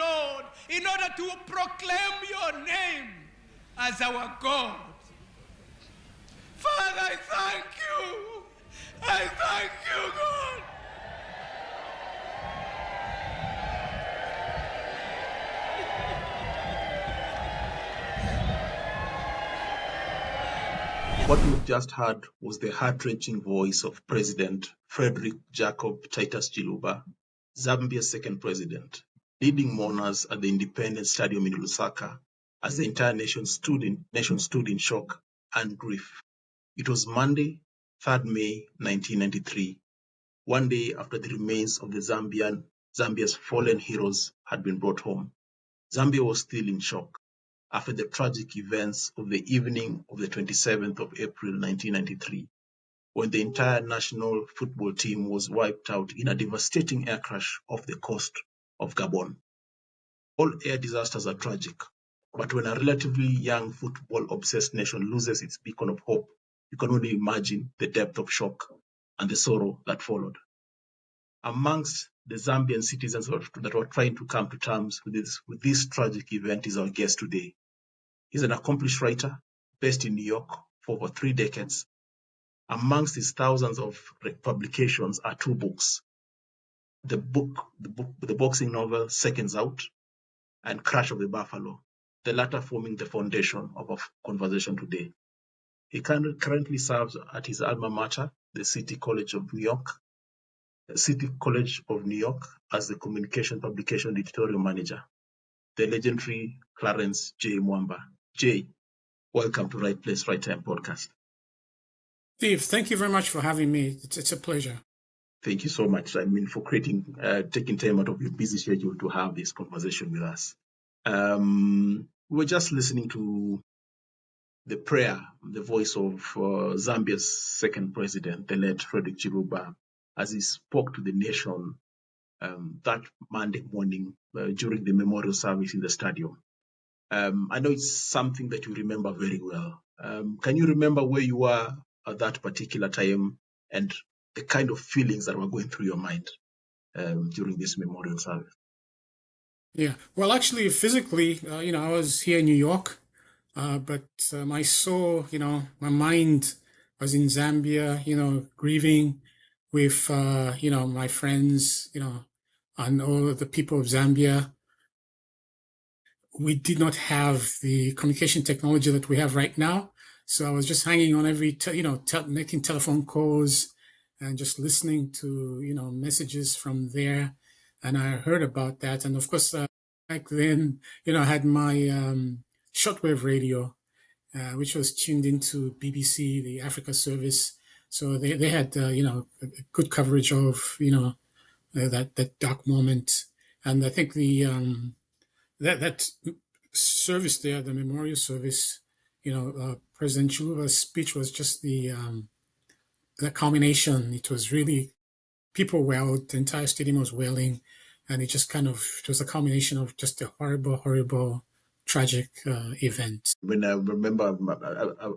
Lord, in order to proclaim your name as our God. Father, I thank you. I thank you, God. What we've just heard was the heart-wrenching voice of President Frederick Jacob Titus Chiluba, Zambia's second president, leading mourners at the Independence Stadium in Lusaka as the entire nation stood in shock and grief. It was Monday, 3rd May 1993, one day after the remains of the Zambia's fallen heroes had been brought home. Zambia was still in shock after the tragic events of the evening of the 27th of April 1993, when the entire national football team was wiped out in a devastating air crash off the coast of Gabon. All air disasters are tragic, but when a relatively young football-obsessed nation loses its beacon of hope, you can only imagine the depth of shock and the sorrow that followed. Amongst the Zambian citizens that were trying to come to terms with this tragic event is our guest today. He's an accomplished writer based in New York for over 3 decades. Amongst his thousands of publications are 2 books: the boxing novel Seconds Out and Crash of the Buffalo, the latter forming the foundation of our conversation today. He currently serves at his alma mater, the City College of New York, as the communication publication editorial manager, the legendary Clarence Jay Mwamba. Jay, welcome to Right Place, Right Time podcast. Steve, thank you very much for having me. It's a pleasure. Thank you so much. For taking time out of your busy schedule to have this conversation with us. We were just listening to the prayer, the voice of Zambia's second president, the late Frederick Chiluba, as he spoke to the nation that Monday morning during the memorial service in the stadium. I know it's something that you remember very well. Can you remember where you were at that particular time and the kind of feelings that were going through your mind during this memorial service? Yeah, well, actually, physically, I was here in New York, but my soul, my mind was in Zambia, grieving with, my friends, and all of the people of Zambia. We did not have the communication technology that we have right now. So I was just hanging on making telephone calls and just listening to, messages from there. And I heard about that. And of course, back then, I had my shortwave radio, which was tuned into BBC, the Africa service. So they had, good coverage of, that dark moment. And I think that service there, the memorial service, President Chiluba's speech was just the culmination. It was really, people wailed, the entire stadium was wailing, and it was a culmination of just a horrible, horrible, tragic event. When I remember,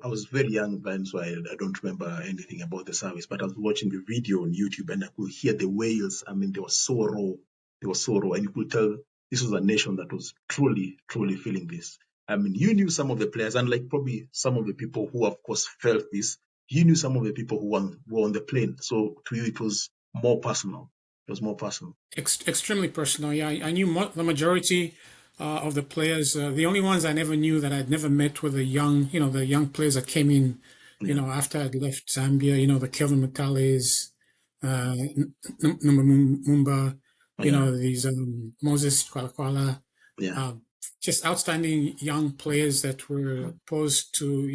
I was very young then, so I don't remember anything about the service, but I was watching the video on YouTube and I could hear the wails. They were so raw. And you could tell this was a nation that was truly, truly feeling this. You knew some of the players, and like probably some of the people who, of course, felt this. You knew some of the people who were on the plane. So to you, it was more personal. It was more personal. Extremely personal. Yeah, I knew the majority of the players. The only ones I never knew that I'd never met were the young players that came in, after I'd left Zambia. The Kelvin McCallies, Mumba, these Moses Kwala, just outstanding young players that were posed to,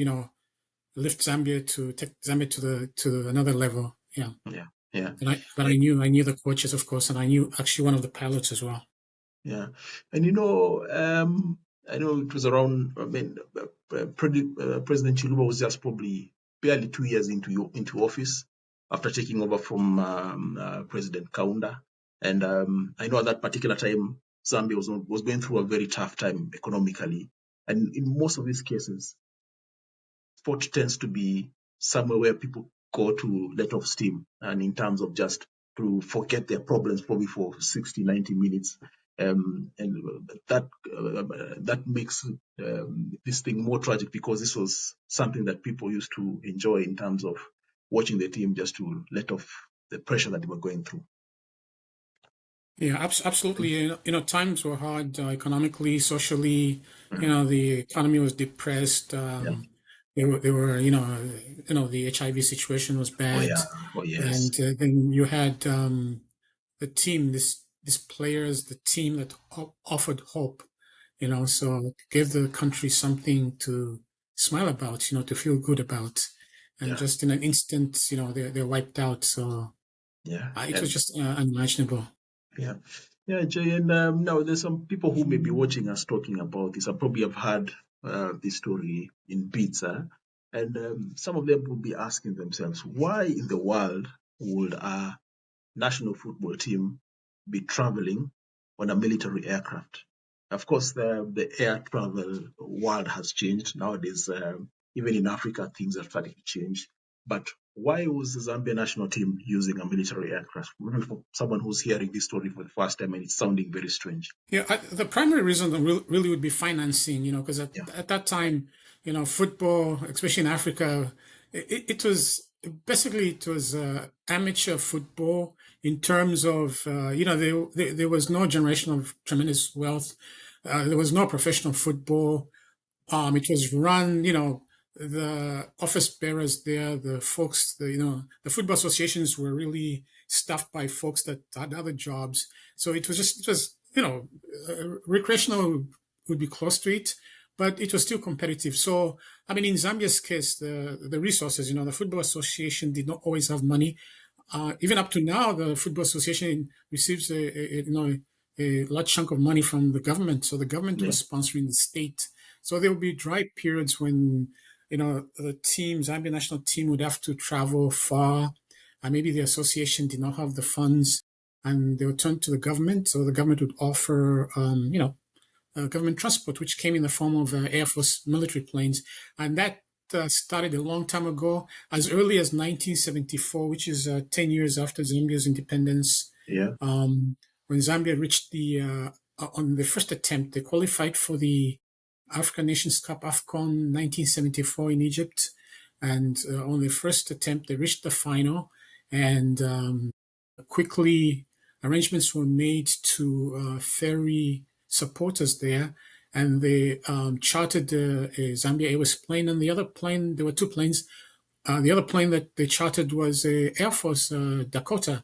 lift Zambia, to take Zambia to another level. Yeah. But I knew the coaches, of course, and I knew actually one of the pilots as well. Yeah, and I know it was around. President Chiluba was just probably barely 2 years into office after taking over from President Kaunda, and I know at that particular time Zambia was going through a very tough time economically, and in most of these cases, sport tends to be somewhere where people go to let off steam, and in terms of just to forget their problems probably for 60, 90 minutes. And that makes this thing more tragic, because this was something that people used to enjoy in terms of watching the team just to let off the pressure that they were going through. Yeah, absolutely. Times were hard economically, socially. The economy was depressed. Yeah. They were, the HIV situation was Oh bad, yeah. Oh yes. and then you had the team, these players, the team that offered hope. So gave the country something to smile about, to feel good about, and Yeah. just in an instant, they're wiped out. So Yeah. it was And just unimaginable. yeah. Yeah, Jay, and now there's some people who may be watching us talking about this. I probably have heard this story in bits, and some of them will be asking themselves, why in the world would a national football team be traveling on a military aircraft? Of course, the air travel world has changed nowadays. Even in Africa, things are starting to change. But why was the Zambia national team using a military aircraft? Even for someone who's hearing this story for the first time, and it's sounding very strange. Yeah, the primary reason really would be financing, because Yeah, at that time, football, especially in Africa, it was basically it was amateur football in terms of, there was no generation of tremendous wealth. There was no professional football. It was run, the office bearers there, the folks, the football associations were really staffed by folks that had other jobs. So it was, recreational would be close to it, but it was still competitive. So, I mean, in Zambia's case, the resources, the football association did not always have money. Even up to now, the Football Association receives a large chunk of money from the government. So the government yeah, was sponsoring the state. So there would be dry periods when, the team, Zambia national team would have to travel far. And maybe the association did not have the funds and they would turn to the government. So the government would offer, government transport, which came in the form of Air Force military planes. And that started a long time ago, as early as 1974, which is 10 years after Zambia's independence. yeah, When Zambia reached on the first attempt, they qualified for the African Nations Cup, AFCON 1974 in Egypt. And on the first attempt, they reached the final. And quickly, arrangements were made to ferry supporters there, and they chartered a Zambia Airways plane. And the other plane, there were two planes. The other plane that they chartered was a Air Force Dakota,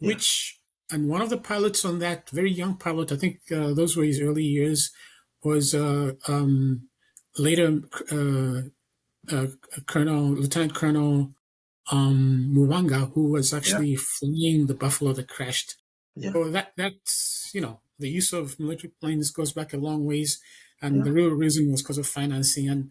yeah, which, and one of the pilots on that, very young pilot, I think those were his early years, was later Lieutenant Colonel Muwanga, who was yeah, actually fleeing the Buffalo that crashed. yeah, So that's, the use of military planes goes back a long ways. And yeah, the real reason was because of financing. And,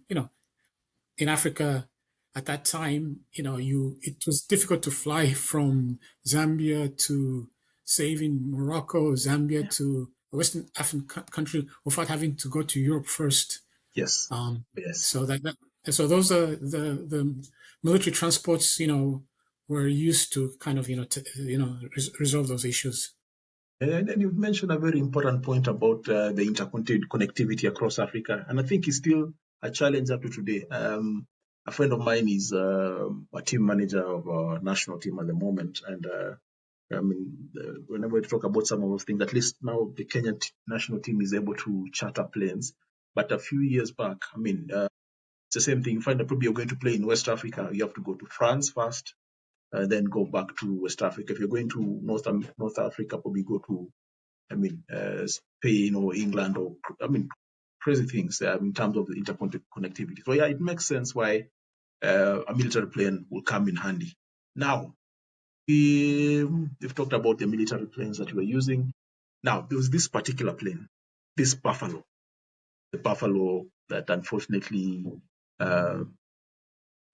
in Africa at that time, it was difficult to fly from Zambia to, say, even Morocco, Zambia yeah. to a Western African country without having to go to Europe first. Yes, Um, yes. so so those are the military transports, were used to kind of, resolve those issues. And you've mentioned a very important point about the interconnectivity across Africa, and I think it's still a challenge up to today. A friend of mine is a team manager of our national team at the moment, and whenever we talk about some of those things, at least now the Kenyan national team is able to charter planes. But a few years back, it's the same thing. You find that probably you're going to play in West Africa, you have to go to France first, then go back to West Africa. If you're going to North Africa, probably go to Spain or England, or crazy things in terms of the interconnectivity. So yeah, it makes sense why a military plane will come in handy. Now, we've talked about the military planes that we're using. Now, there was this particular plane, this Buffalo, the Buffalo that unfortunately uh,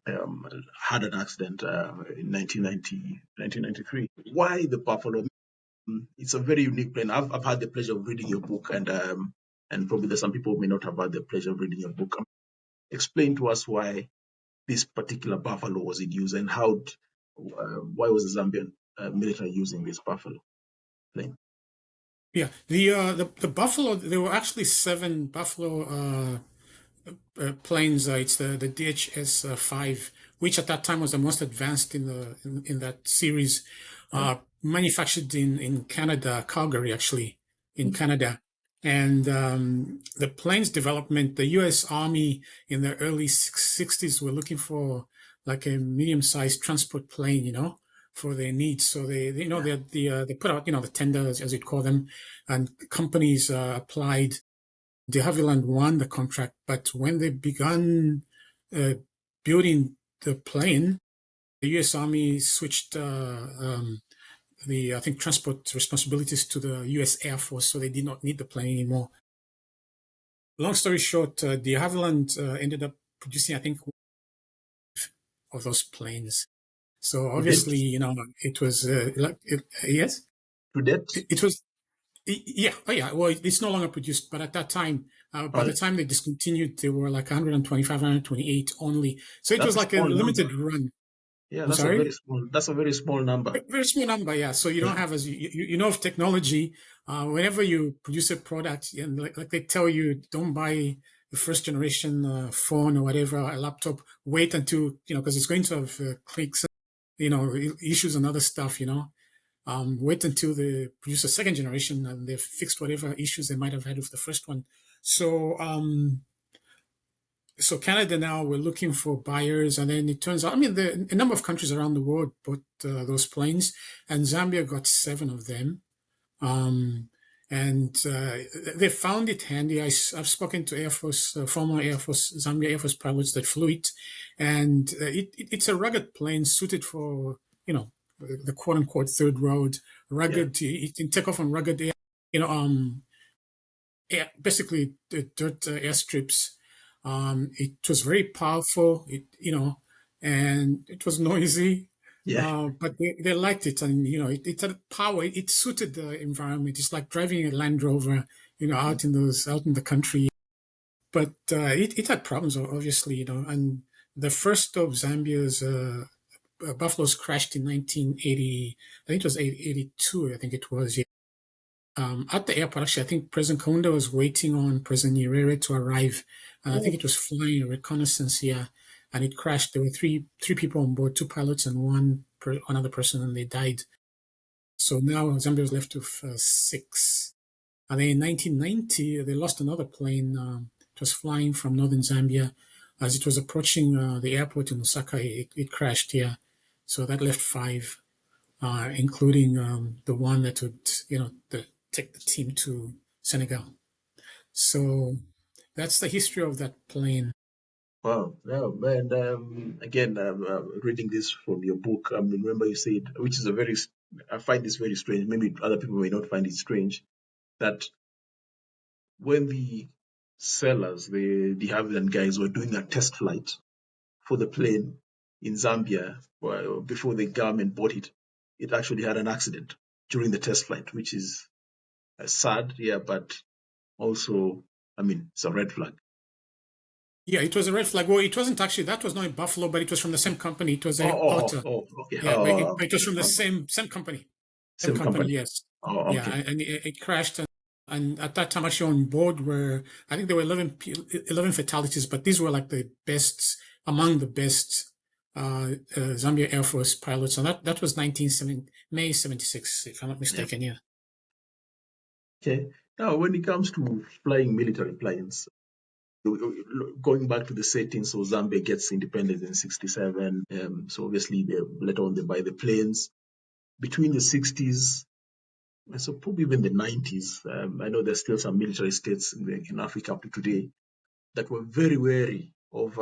had an accident in 1993. Why the Buffalo? It's a very unique plane. I've had the pleasure of reading your book, and probably there's some people who may not have had the pleasure of reading your book. Explain to us why this particular buffalo was in use, and why was the Zambian military using this buffalo plane? Yeah, the Buffalo. There were actually 7 Buffalo planes. It's the DHS 5, which at that time was the most advanced in that series. Manufactured in Canada, Calgary, actually, in Canada. And the plane's development, the U.S. Army in the early 60s were looking for like a medium-sized transport plane, for their needs. So they put out, the tenders, as you'd call them, and companies applied. De Havilland won the contract, but when they began uh, building the plane, the U.S. Army switched I think, transport responsibilities to the U.S. Air Force, so they did not need the plane anymore. Long story short, De Havilland ended up producing, I think, of those planes. So To date, obviously, it was yes, to date. it was. Yeah, oh yeah. Well, it's no longer produced, but at that time, by the time they discontinued, there were like 125, 128 only. So it That's was a like a small number. limited run. Yeah, I'm that's a sorry? very small. That's a very small number. Very small number, yeah. So you don't Yeah. have, as you know, of technology. Whenever you produce a product, and like they tell you, don't buy the first generation phone or whatever, a laptop. Wait until because it's going to have clicks, issues and other stuff. Wait until they produce a second generation and they've fixed whatever issues they might have had with the first one. So, so Canada now we're looking for buyers, and then it turns out, I mean, a number of countries around the world bought those planes, and Zambia got 7 of them. Um, and they found it handy. I've spoken to Air Force, former Air Force, Zambia Air Force pilots that flew it, and it's a rugged plane suited for, the quote unquote third road, Yeah. rugged. It can take off on rugged air, basically the dirt airstrips. It was very powerful, and it was noisy, Yeah. but they liked it, and it had power. It suited the environment. It's like driving a Land Rover, out in the country. But it had problems, obviously, and the first of Zambia's buffaloes crashed in 1980. I think it was 82. I think it was. Yeah. At the airport, actually, I think President Kaunda was waiting on President Nyerere to arrive. And I think Oh, it was flying a reconnaissance here, and it crashed. There were three people on board, 2 pilots and another person, and they died. So now Zambia was left with 6. And then in 1990, they lost another plane. It was flying from northern Zambia. As it was approaching the airport in Lusaka, it crashed here. So that left 5, including the one that would, take the team to Senegal. So that's the history of that plane. wow. Yeah, and again, reading this from your book, I mean, remember you said, which is I find this very strange. Maybe other people may not find it strange, that when the sellers, the de Havilland guys, were doing a test flight for the plane in Zambia, before the government bought it, it actually had an accident during the test flight, which is sad, yeah, but also, I mean, it's a red flag. Yeah, it was a red flag. Well, it wasn't actually, that was not in Buffalo, but it was from the same company. It was Oh, a oh, Alta. oh, oh, okay. Yeah, but it was from the Oh, same company. Same same company, company. yes. Oh, Yeah, okay. and it crashed. And at that time, actually on board were, I think there were 11 fatalities, but these were like the best, among the best Zambia Air Force pilots. And that was May 76, if I'm not Yeah. mistaken, yeah. Okay. Now, when it comes to flying military planes, going back to the setting, so Zambia gets independence in 67. So obviously, later on, they buy the planes. Between the 60s, so probably even the 90s, I know there's still some military states in Africa up to today that were very wary of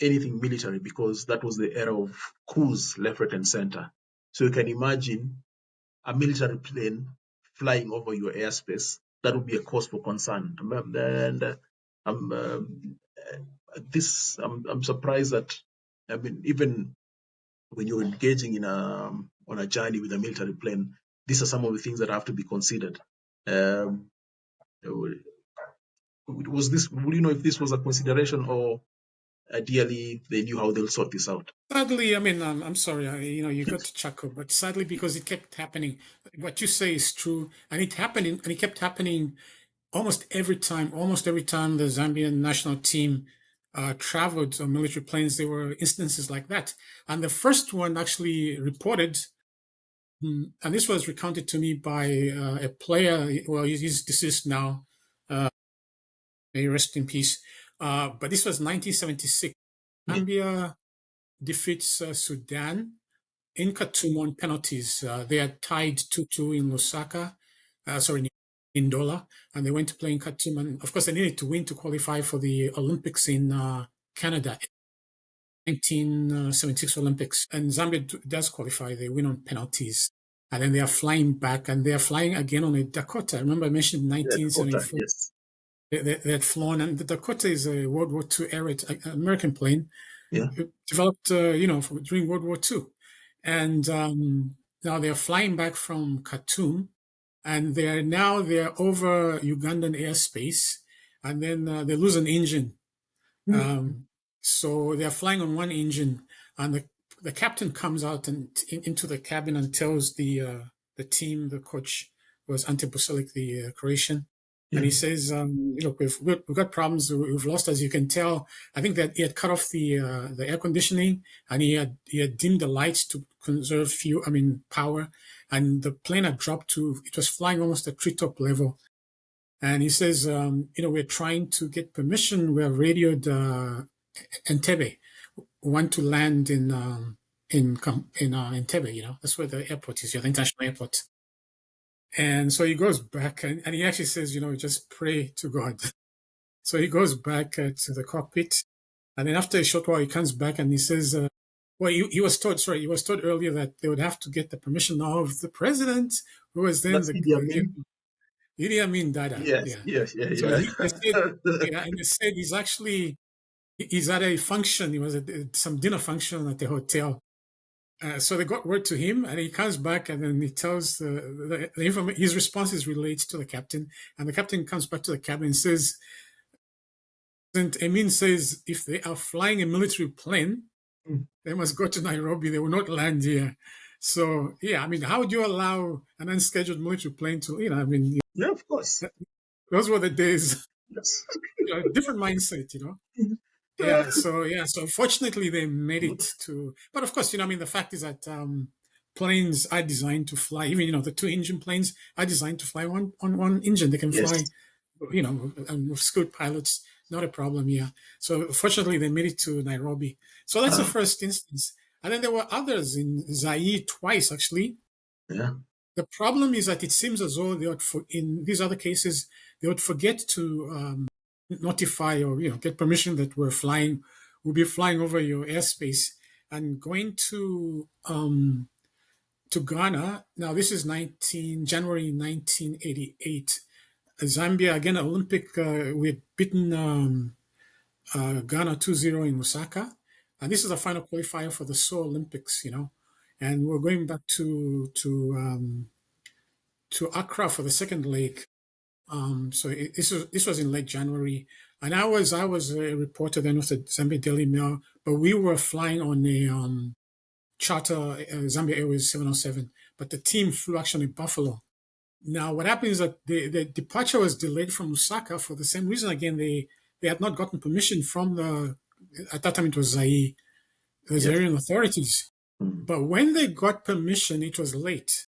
anything military because that was the era of coups left, right, and center. So you can imagine a military plane flying over your airspace. That would be a cause for concern. And I'm surprised that, I mean, even when you're engaging in on a journey with a military plane, these are some of the things that have to be considered. Um, was this? Would you know if this was a consideration, or ideally they knew how they'll sort this out. Sadly, I mean, I'm sorry, you got to chuckle, but sadly, because it kept happening. What you say is true, and it kept happening almost every time. Almost every time the Zambian national team traveled on military planes, there were instances like that. And the first one actually reported, and this was recounted to me by a player. Well, he's deceased now. May he rest in peace. But this was 1976. Yeah. Zambia defeats Sudan in Khartoum on penalties. They are tied 2-2 in Lusaka, in Dola, and they went to play in Khartoum. And of course, they needed to win to qualify for the Olympics in Canada, 1976 Olympics. And Zambia does qualify. They win on penalties. And then they are flying back, and they are flying again on a Dakota. Remember, I mentioned 1974. Yes. They had flown, and the Dakota is a World War II era American plane. Yeah. Developed, during World War II. And now they're flying back from Khartoum, and they're over Ugandan airspace, and then they lose an engine. So they're flying on one engine, and the captain comes out and into the cabin and tells the team, the coach was Ante Buselik, the Croatian, and he says, "Look, we've got problems. We've lost, as you can tell. I think that he had cut off the air conditioning, and he had dimmed the lights to conserve power, and the plane had dropped it was flying almost at treetop level." And he says, "We're trying to get permission. We have radioed Entebbe. We want to land in Entebbe. That's where the airport is, the international airport." And so he goes back and he actually says, just pray to God. So he goes back to the cockpit. And then after a short while, he comes back and he says, he was told earlier that they would have to get the permission now of the president, who was then Idi Amin Dada. Yes. So and they said he's at a function. He was at some dinner function at the hotel. So they got word to him, and he comes back, and then he tells the information. His responses relate to the captain, and the captain comes back to the cabin and says, "President Amin says if they are flying a military plane, they must go to Nairobi. They will not land here." So how would you allow an unscheduled military plane to? Yeah, of course. Those were the days. Yes. Different mindset, So fortunately they made it to, but of course, the fact is that planes are designed to fly, even, the two engine planes are designed to fly on one engine. They can fly, and with skilled pilots, not a problem here. So fortunately they made it to Nairobi. So that's the first instance. And then there were others in Zaire twice, actually. Yeah. The problem is that it seems as though in these other cases, they would forget to notify or get permission that we'll be flying over your airspace and going to Ghana. Now this is January 1988. Zambia again, Olympic. We'd beaten Ghana 2-0 in Lusaka, and this is the final qualifier for the Seoul Olympics. And we're going back to Accra for the second leg. So this was in late January, and I was a reporter then with the Zambia Daily Mail, but we were flying on a charter Zambia Airways 707, but the team flew actually Buffalo. Now what happened is that the departure was delayed from Lusaka for the same reason. Again, they had not gotten permission from at that time it was Zaire, the Zairian authorities. But when they got permission, it was late.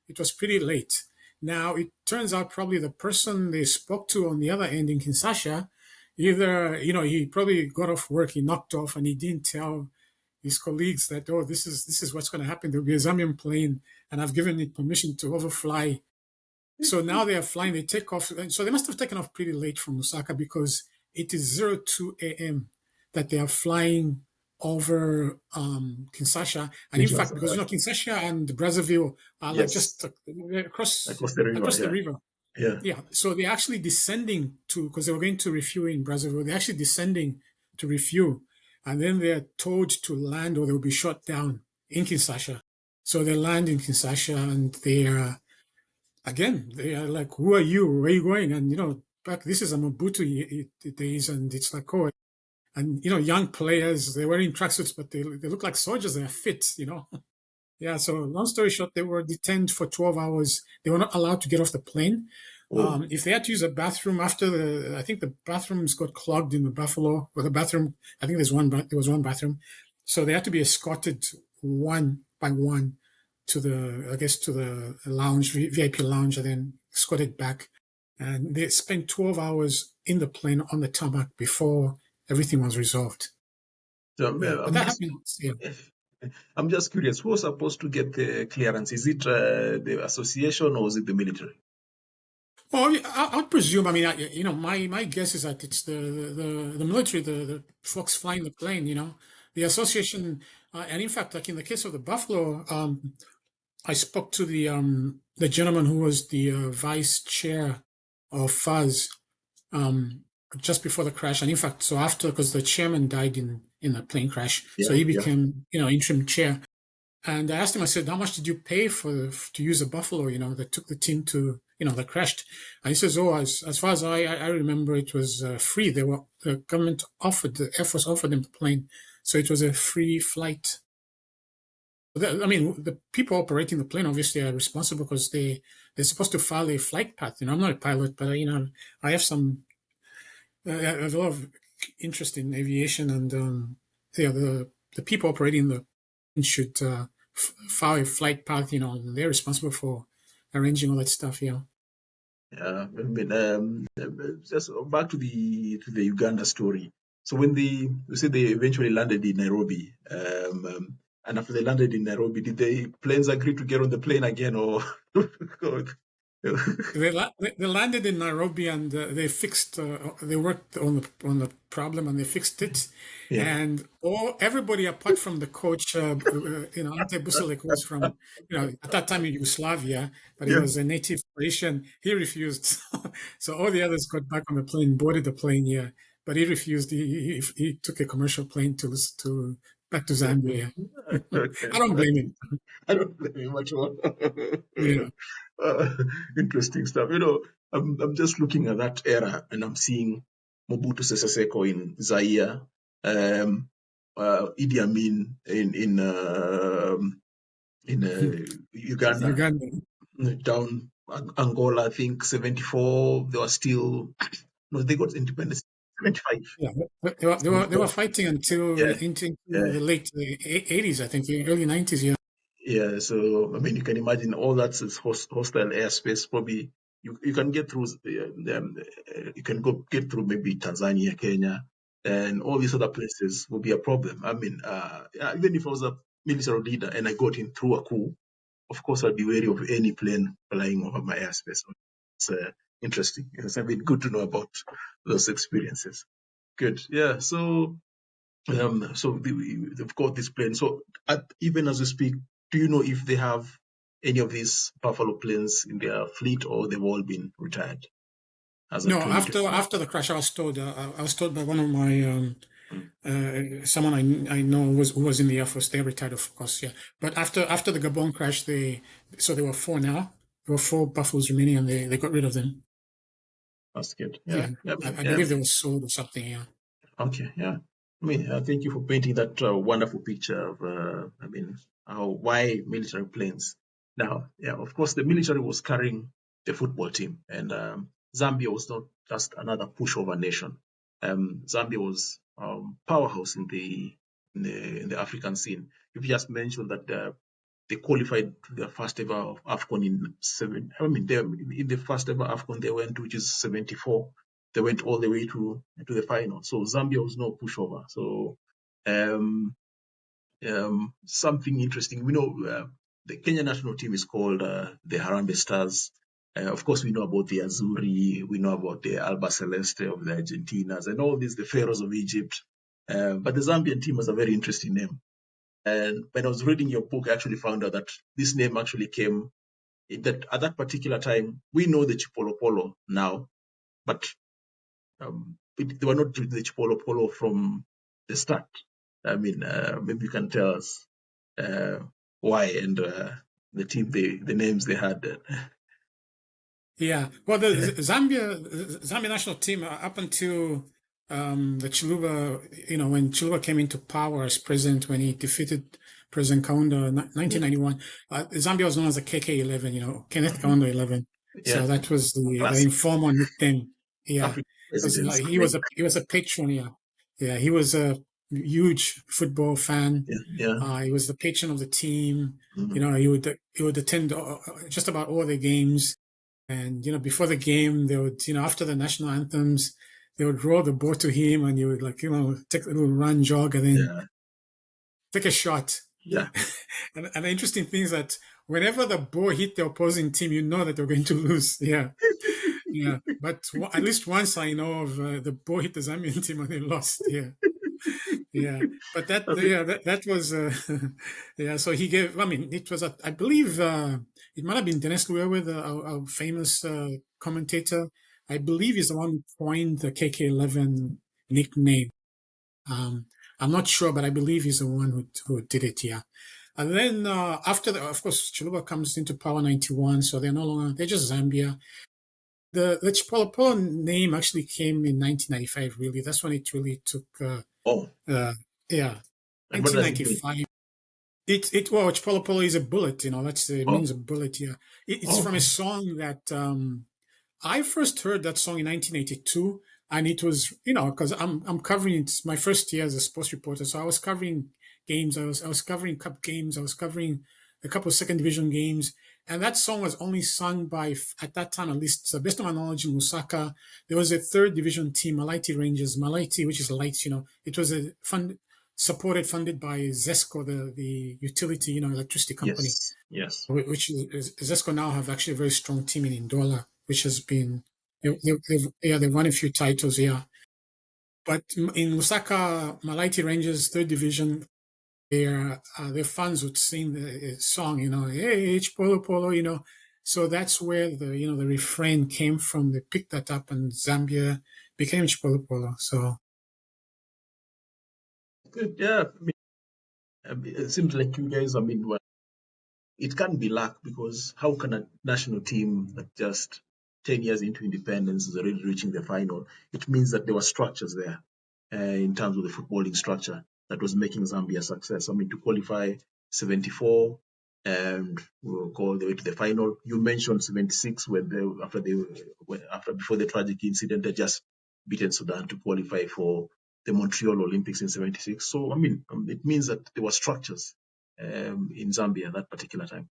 It was pretty late. Now, it turns out probably the person they spoke to on the other end in Kinshasa, either, he probably got off work, he knocked off, and he didn't tell his colleagues that, this is what's going to happen. There'll be a Zambian plane, and I've given it permission to overfly. So now they are flying, they take off. So they must have taken off pretty late from Lusaka because it is 02 a.m. that they are flying over Kinshasa. And in fact, because Kinshasa and Brazzaville are like just across the river. Yeah. So they're actually descending because they were going to refuel in Brazzaville. They're actually descending to refuel. And then they're told to land or they'll be shot down in Kinshasa. So they land in Kinshasa and they are like, who are you? Where are you going? And, back, this is a Mobutu days. And it's like, And, young players, they're wearing tracksuits, but they look like soldiers. They're fit, Yeah, so long story short, they were detained for 12 hours. They were not allowed to get off the plane. Oh, If they had to use a bathroom I think the bathrooms got clogged in the Buffalo, or the bathroom, I think there was one bathroom. So they had to be escorted one by one to the lounge, VIP lounge, and then escorted back. And they spent 12 hours in the plane on the tarmac before everything was resolved. so Yeah, but that happens. Yeah. I'm just curious, who was supposed to get the clearance? Is it the association or is it the military? Well, I'd presume. I mean, my guess is that it's the military, the folks flying the plane. The association, and in fact, like in the case of the Buffalo, I spoke to the gentleman who was the vice chair of FUZ just before the crash, and in fact, so after, because the chairman died in a plane crash, so Yeah, he yeah. became interim chair. And I asked him, I said, how much did you pay to use a Buffalo, that took the team to, that crashed? And he says, oh, as far as I remember, it was free. The government offered, the Air Force offered them the plane. So it was a free flight. I mean, the people operating the plane obviously are responsible because they're supposed to follow a flight path. I'm not a pilot, but, I have I have a lot of interest in aviation, and yeah, the people operating the should follow a flight path. They're responsible for arranging all that stuff. Yeah. Yeah, I mean, just back to the Uganda story. So when you say they eventually landed in Nairobi, and after they landed in Nairobi, did the planes agree to get on the plane again, or? They landed in Nairobi, and they worked on the problem, and they fixed it. Yeah, And everybody apart from the coach, Ante Busilek, was from, at that time in Yugoslavia, but he yeah. was a native Croatian. He refused. So all the others got back on the plane, boarded the plane, yeah. But he refused. He took a commercial plane to back to Zambia. Okay, I don't blame him. I don't blame you much more. Yeah. Uh, interesting stuff. I'm just looking at that era and I'm seeing Mobutu Sese Seko in Zaire, Idi Amin in Uganda, Uganda. down Angola. I think 74. They were still no, they got independence 75. Yeah, they were fighting until Yeah, into yeah. the late 80s, I think, the early 90s. Yeah. Yeah, so I mean, you can imagine all that's hostile airspace. Probably you can get through. You can get through maybe Tanzania, Kenya, and all these other places will be a problem. I mean, yeah, even if I was a military leader and I got in through a coup, of course I'd be wary of any plane flying over my airspace. It's interesting. It's been good to know about those experiences. Good. Yeah. So they've got this plane. So even as we speak, do you know if they have any of these Buffalo planes in their fleet, or they've all been retired as of No, 2020? after the crash, I was told by one of my Mm. someone I know who was in the Air Force. They retired, of course. Yeah, but after the Gabon crash, there were four now. There were four Buffaloes remaining, and they got rid of them. That's good. Yeah. Yeah, Yeah. I Yeah. believe they were sold or something. Yeah. Okay, yeah. I mean, thank you for painting that wonderful picture of, I mean, why military planes. Now, yeah, of course, the military was carrying the football team, and Zambia was not just another pushover nation. Zambia was powerhouse in the African scene. If you just mentioned that they qualified to their first ever AFCON in seven. I mean, in the first ever AFCON they went to, which is 74. They went all the way to the final. So Zambia was no pushover. So um, something interesting. We know the Kenya national team is called the Harambee Stars. Of course, we know about the Azuri. We know about the Alba Celeste of the Argentinas and all these, the Pharaohs of Egypt. But the Zambian team has a very interesting name. And when I was reading your book, I actually found out that this name actually came that at that particular time. We know the Chipolopolo now, but they were not the Chipolopolo from the start. I mean, maybe you can tell us why and the team, the names they had. Yeah. Well, the Zambia national team up until the Chiluba, when Chiluba came into power as president, when he defeated President Kaunda in 1991, Zambia was known as the KK11, Kenneth Kaunda 11. Yeah. So that was the Classic. informal nickname. Yeah, African because presidents. he was a patron. Yeah, yeah, he was a huge football fan. Yeah. Yeah. He was the patron of the team. Mhm. He would attend just about all the games. And, before the game, they would, after the national anthems, they would roll the ball to him and he would take a little run jog and then Yeah. take a shot. Yeah. And the interesting thing is that whenever the ball hit the opposing team, you know that they're going to lose. Yeah. Yeah. But at least once I know of the ball hit the Zambian team and they lost. Yeah. Yeah, but Okay. that was yeah. So he gave. I mean, it was I believe it might have been Dennis Luewe, our famous commentator. I believe he's the one who coined the KK11 nickname. Um, I'm not sure, but I believe he's the one who did it. Yeah. And then after of course, Chiluba comes into power 91, so they're no longer they're just Zambia. The Chipolopolo name actually came in 1995. Really, that's when it really took. Oh, Uh, yeah, and what does it mean? 1995. Well, Chipolopolo is a bullet, it Oh, means a bullet, yeah. It's oh, from a song that I first heard that song in 1982, and it was, because I'm covering it's my first year as a sports reporter, so I was covering games, I was covering cup games, I was covering a couple of second division games, and that song was only sung by at that time, at least, so best of my knowledge, in Lusaka. There was a third division team, Malaiti Rangers, Malaiti, which is lights, it was funded by Zesco, the utility, electricity company, yes, yes. which is Zesco now have actually a very strong team in Indola, which has been, they've won a few titles, yeah. But in Lusaka, Malaiti Rangers, third division, their fans would sing the song, hey, Chipolopolo, So that's where the refrain came from. They picked that up and Zambia became Chipolopolo. So Good. Yeah. It seems like you guys, it can't be luck because how can a national team that just 10 years into independence is already reaching the final? It means that there were structures there in terms of the footballing structure that was making Zambia a success. To qualify 74 and we'll go all the way to the final. You mentioned 76 when before the tragic incident, they just beaten Sudan to qualify for the Montreal Olympics in 76. So, it means that there were structures in Zambia at that particular time.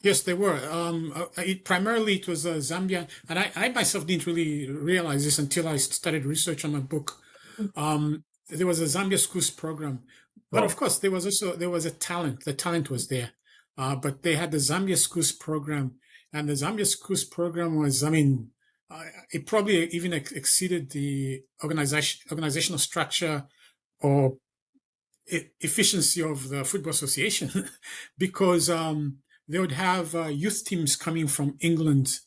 yes, they were. It was Zambia, and I myself didn't really realize this until I started research on my book. There was a Zambia Schools program, but of Oh, course there was a talent. The talent was there, but they had the Zambia Schools program, and the Zambia Schools program was, it probably even exceeded the organizational structure or efficiency of the Football Association because they would have youth teams coming from England,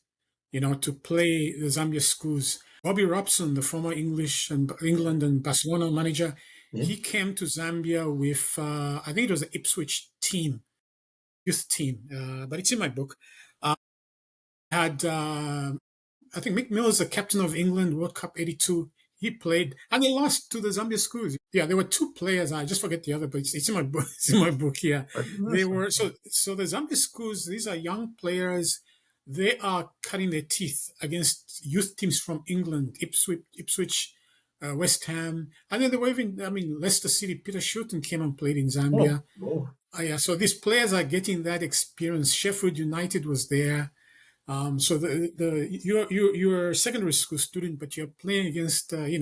to play the Zambia schools. Bobby Robson, the former England and Barcelona manager, yeah. he came to Zambia with, I think it was the Ipswich team, youth team, but it's in my book. Had I think Mick Mills, the captain of England, World Cup '82. He played, and they lost to the Zambia schools. Yeah, there were two players. I just forget the other, but it's in my book. It's in my book. Yeah, But they were so the Zambia schools. These are young players. They are cutting their teeth against youth teams from England, Ipswich, West Ham, and then they were even. Leicester City. Peter Shilton came and played in oh, Zambia. oh, Yeah, so these players are getting that experience. Sheffield United was there. So you're a secondary school student, but you're playing against that's you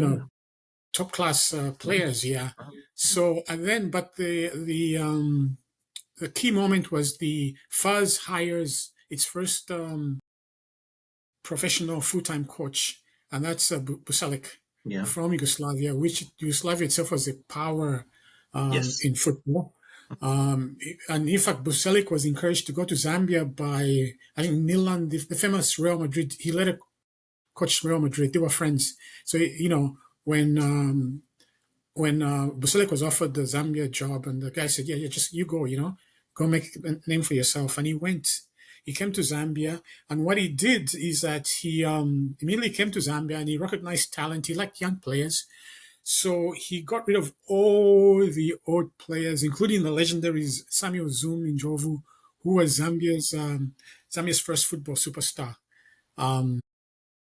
right. know top class Yeah. players, yeah. So and then, but the key moment was the Fuzz hires its first professional full time coach, and that's Busalic Yeah. from Yugoslavia, which Yugoslavia itself was a power Yes. in football. And in fact, Busalic was encouraged to go to Zambia by, I think, Milan, the famous Real Madrid. He later coached Real Madrid. They were friends. So, when Busalic was offered the Zambia job, and the guy said, "Yeah, yeah, just you go, go make a name for yourself," and he went. He came to Zambia, and what he did is that he immediately came to Zambia and he recognized talent. He liked young players, so he got rid of all the old players, including the legendary Samuel Zoom Ndlovu, who was Zambia's first football superstar. And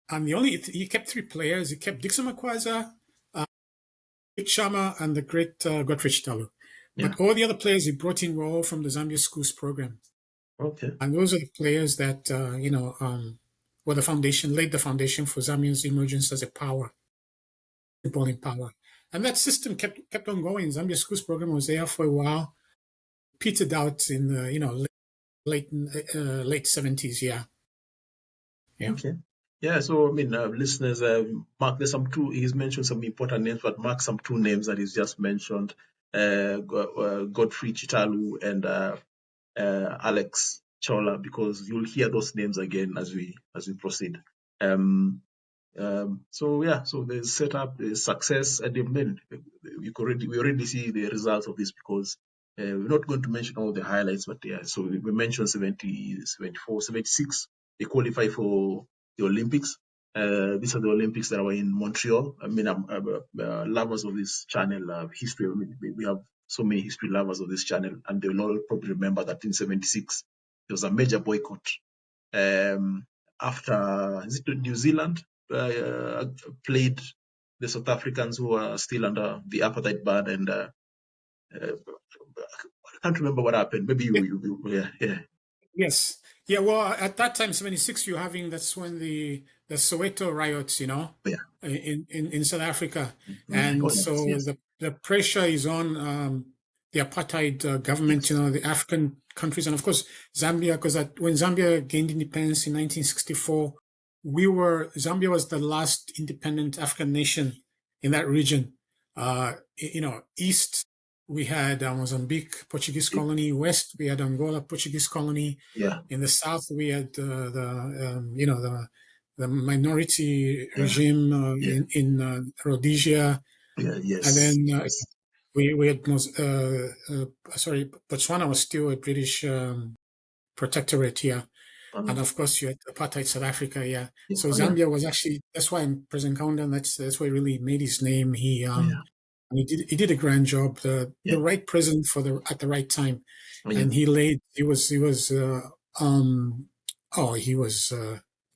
he kept three players. He kept Dixon Makwaza, Dick Sharma, and the great Godfrey Chitalu. Yeah. But all the other players he brought in were all from the Zambia Schools program. Okay. And those are the players that, were laid the foundation for Zambia's emergence as a footballing power. And that system kept on going. Zambia Schools program was there for a while, petered out in the, late 70s. Yeah. Yeah. Okay. Yeah, so I mean, listeners, Mark, he's mentioned some important names, but mark some two names that he's just mentioned, Godfrey Chitalu and Alex Chola, because you'll hear those names again as we proceed. So there's setup, there's success, and then we already see the results of this, because we're not going to mention all the highlights, but yeah, so we mentioned 70, 74, 76, they qualify for the Olympics. These are the Olympics that were in Montreal. I mean, lovers of this channel, history. I mean, we have so many history lovers of this channel, and they will all probably remember that in 76 there was a major boycott after New Zealand played the South Africans who were still under the apartheid ban, and I can't remember what happened. Maybe yeah. Yes. Yeah. Well, at that time, 76, that's when the Soweto riots, Yeah. in South Africa. Yeah. And Oh, yes. the pressure is on the apartheid government, Yes. the African countries. And of course, Zambia, because when Zambia gained independence in 1964, Zambia was the last independent African nation in that region. East, we had Mozambique, Portuguese colony. West, we had Angola, Portuguese colony. Yeah. In the south, we had the minority regime in Rhodesia. Yeah. Yes. And then Yes. we had Botswana was still a British protectorate here. And of course, you had apartheid South Africa. Yeah. So Zambia was actually, that's why President Kaunda, that's why he really made his name. He did a grand job. The right president at the right time, and he was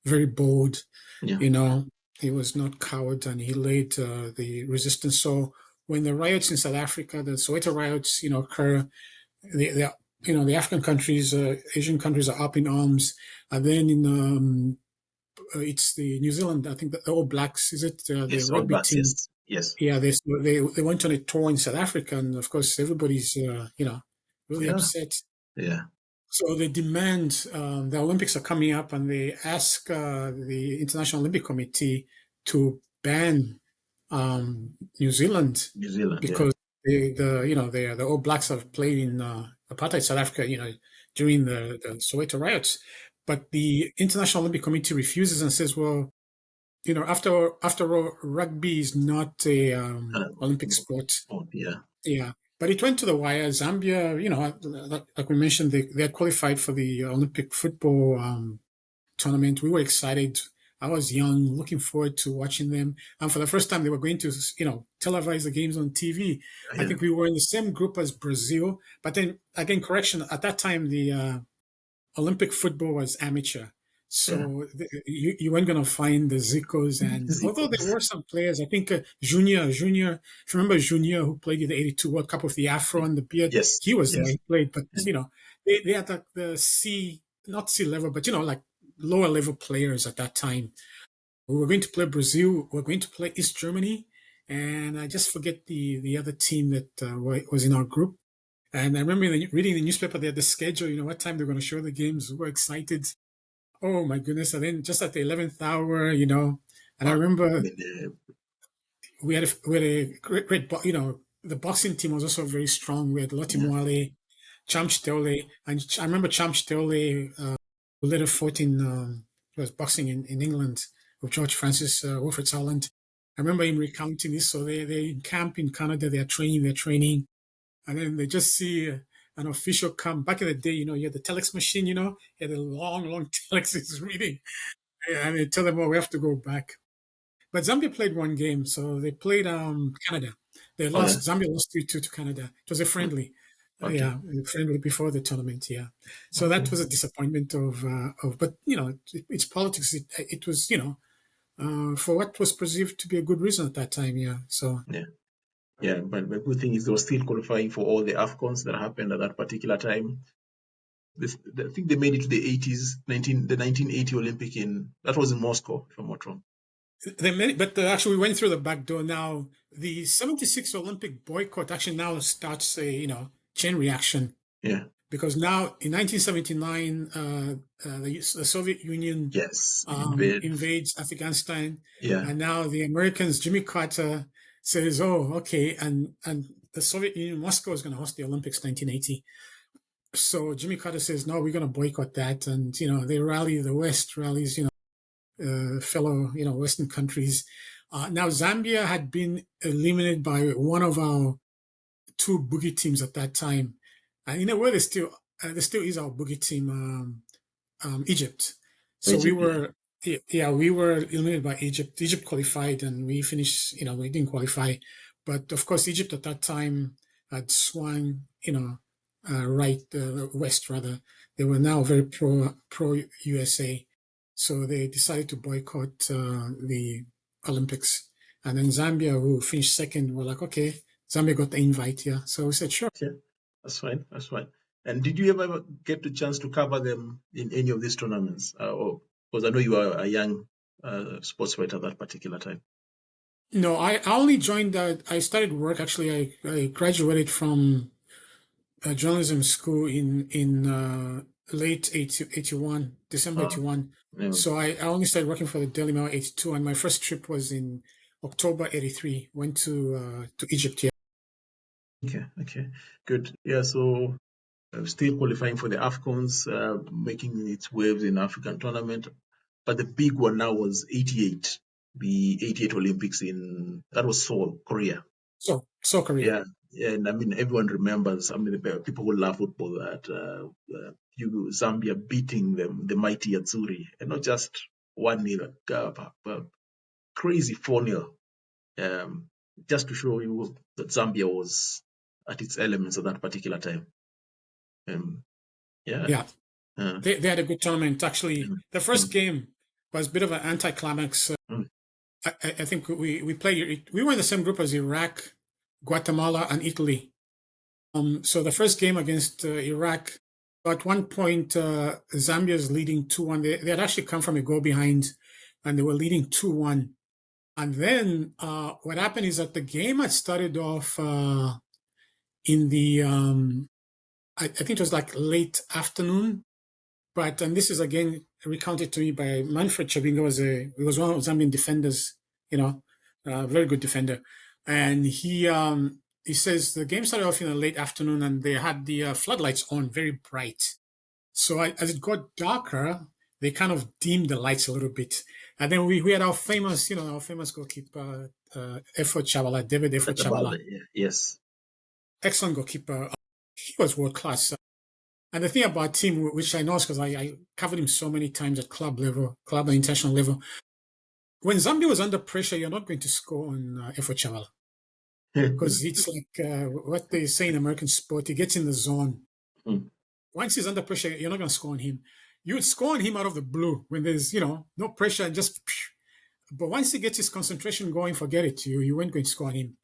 very bold. Yeah. He was not coward, and he laid the resistance. So when the riots in South Africa, the Soweto riots, occur, the African countries, Asian countries are up in arms, and then it's the New Zealand. I think the All Blacks, is it the rugby team? Yes. Yeah, they went on a tour in South Africa, and of course everybody's really upset. Yeah. So they demand the Olympics are coming up, and they ask the International Olympic Committee to ban New Zealand because the All Blacks have played in apartheid South Africa, during the Soweto riots, but the International Olympic Committee refuses and says, well, after all, rugby is not a Olympic sport. Yeah. But it went to the wire. Zambia, like we mentioned, they had qualified for the Olympic football tournament. We were excited. I was young, looking forward to watching them. And for the first time, they were going to, televise the games on TV. Yeah. I think we were in the same group as Brazil. But then, again, correction, at that time, the Olympic football was amateur. So you weren't going to find the Zicos. And although there were some players, I think Junior, if you remember Junior, who played in the 82 World Cup with the afro and the beard, he was there, he played. But, they had the C, not C level, but, like lower level players at that time. We were going to play Brazil. We were going to play East Germany. And I just forget the other team that was in our group. And I remember reading the newspaper, they had the schedule, what time they're going to show the games. We were excited. Oh my goodness. And then just at the 11th hour, and I remember we had a great, the boxing team was also very strong. We had Loti Mwale, Cham Chitole, and I remember Cham Chitole, who later fought was boxing in England with George Francis, Wilfred Sauerland. I remember him recounting this. So they in camp in Canada, they're training, and then they just see an official come. Back in the day, you had the telex machine, you had a long, long telex is reading, and they tell them, "Oh, we have to go back." But Zambia played one game, so they played Canada. They Oh, yeah. lost. Zambia lost 3-2 to Canada. It was a friendly, Okay. yeah, a friendly before the tournament. Yeah, so Okay. that was a disappointment of. But it's politics. It was for what was perceived to be a good reason at that time. Yeah, so Yeah. Yeah. But the good thing is they were still qualifying for all the AFCONs that happened at that particular time. I think they made it to the 80s, the 1980 Olympic that was in Moscow, if I'm not wrong. but actually we went through the back door. Now the '76 Olympic boycott actually now starts a chain reaction. Yeah. Because now in 1979, the Soviet Union Yes. Invade. invades Afghanistan, Yeah. and now the Americans, Jimmy Carter, says, "Oh, okay," and the Soviet Union, Moscow is going to host the Olympics 1980. So Jimmy Carter says, "No, we're going to boycott that," and they rally, the West rallies, fellow Western countries. Now Zambia had been eliminated by one of our two boogie teams at that time, and in a way, there still is our boogie team, Egypt. So we Egypt. Yeah. were, yeah, we were eliminated by Egypt. Egypt qualified, and we finished. We didn't qualify, but of course, Egypt at that time had swung, right, west rather. They were now very pro USA, so they decided to boycott the Olympics. And then Zambia, who finished second, were like, okay, Zambia got the invite, yeah. So we said, sure. Okay. That's fine. That's fine. And did you ever get the chance to cover them in any of these tournaments? Because I know you were a young sports writer at that particular time. No, I only joined. I started work actually. I graduated from journalism school in late 81, December Oh, 81. yeah. So I only started working for the Daily Mail 82, and my first trip was in October 83. Went to Egypt. Yeah. Okay. Okay. Good. Yeah. So still qualifying for the AFCONs, making its waves in African tournament. But the big one now was 88, the 88 Olympics that was Seoul, Korea. So Korea. Yeah. Yeah, and I mean, everyone remembers. I mean, the people who love football that Zambia beating them, the mighty Azzurri, and not just 1-0, crazy 4-0, just to show you that Zambia was at its elements at that particular time. Yeah. Yeah. Uh, They had a good tournament. Actually, mm, the first mm, game was a bit of an anticlimax. mm. I think we played. We were in the same group as Iraq, Guatemala, and Italy. So the first game against Iraq, at one point, Zambia's leading 2-1. They had actually come from a goal behind, and they were leading 2-1. And then what happened is that the game had started off in the, I think it was like late afternoon. And this is again recounted to me by Manfred Chabinga. He was one of Zambian defenders, very good defender. And he says the game started off in the late afternoon and they had the floodlights on very bright. So as it got darker, they kind of dimmed the lights a little bit. And then we had our famous goalkeeper, Efo Chabala, David Efo Chabala. Yeah, yes. Excellent goalkeeper. He was world class. And the thing about him, which I know is because I covered him so many times at club level, club and international level. When Zambia was under pressure, you're not going to score on Efo Chabala. Because it's like what they say in American sport, he gets in the zone. Mm. Once he's under pressure, you're not going to score on him. You would score on him out of the blue when there's, no pressure and just. But once he gets his concentration going, forget it. You weren't going to score on him.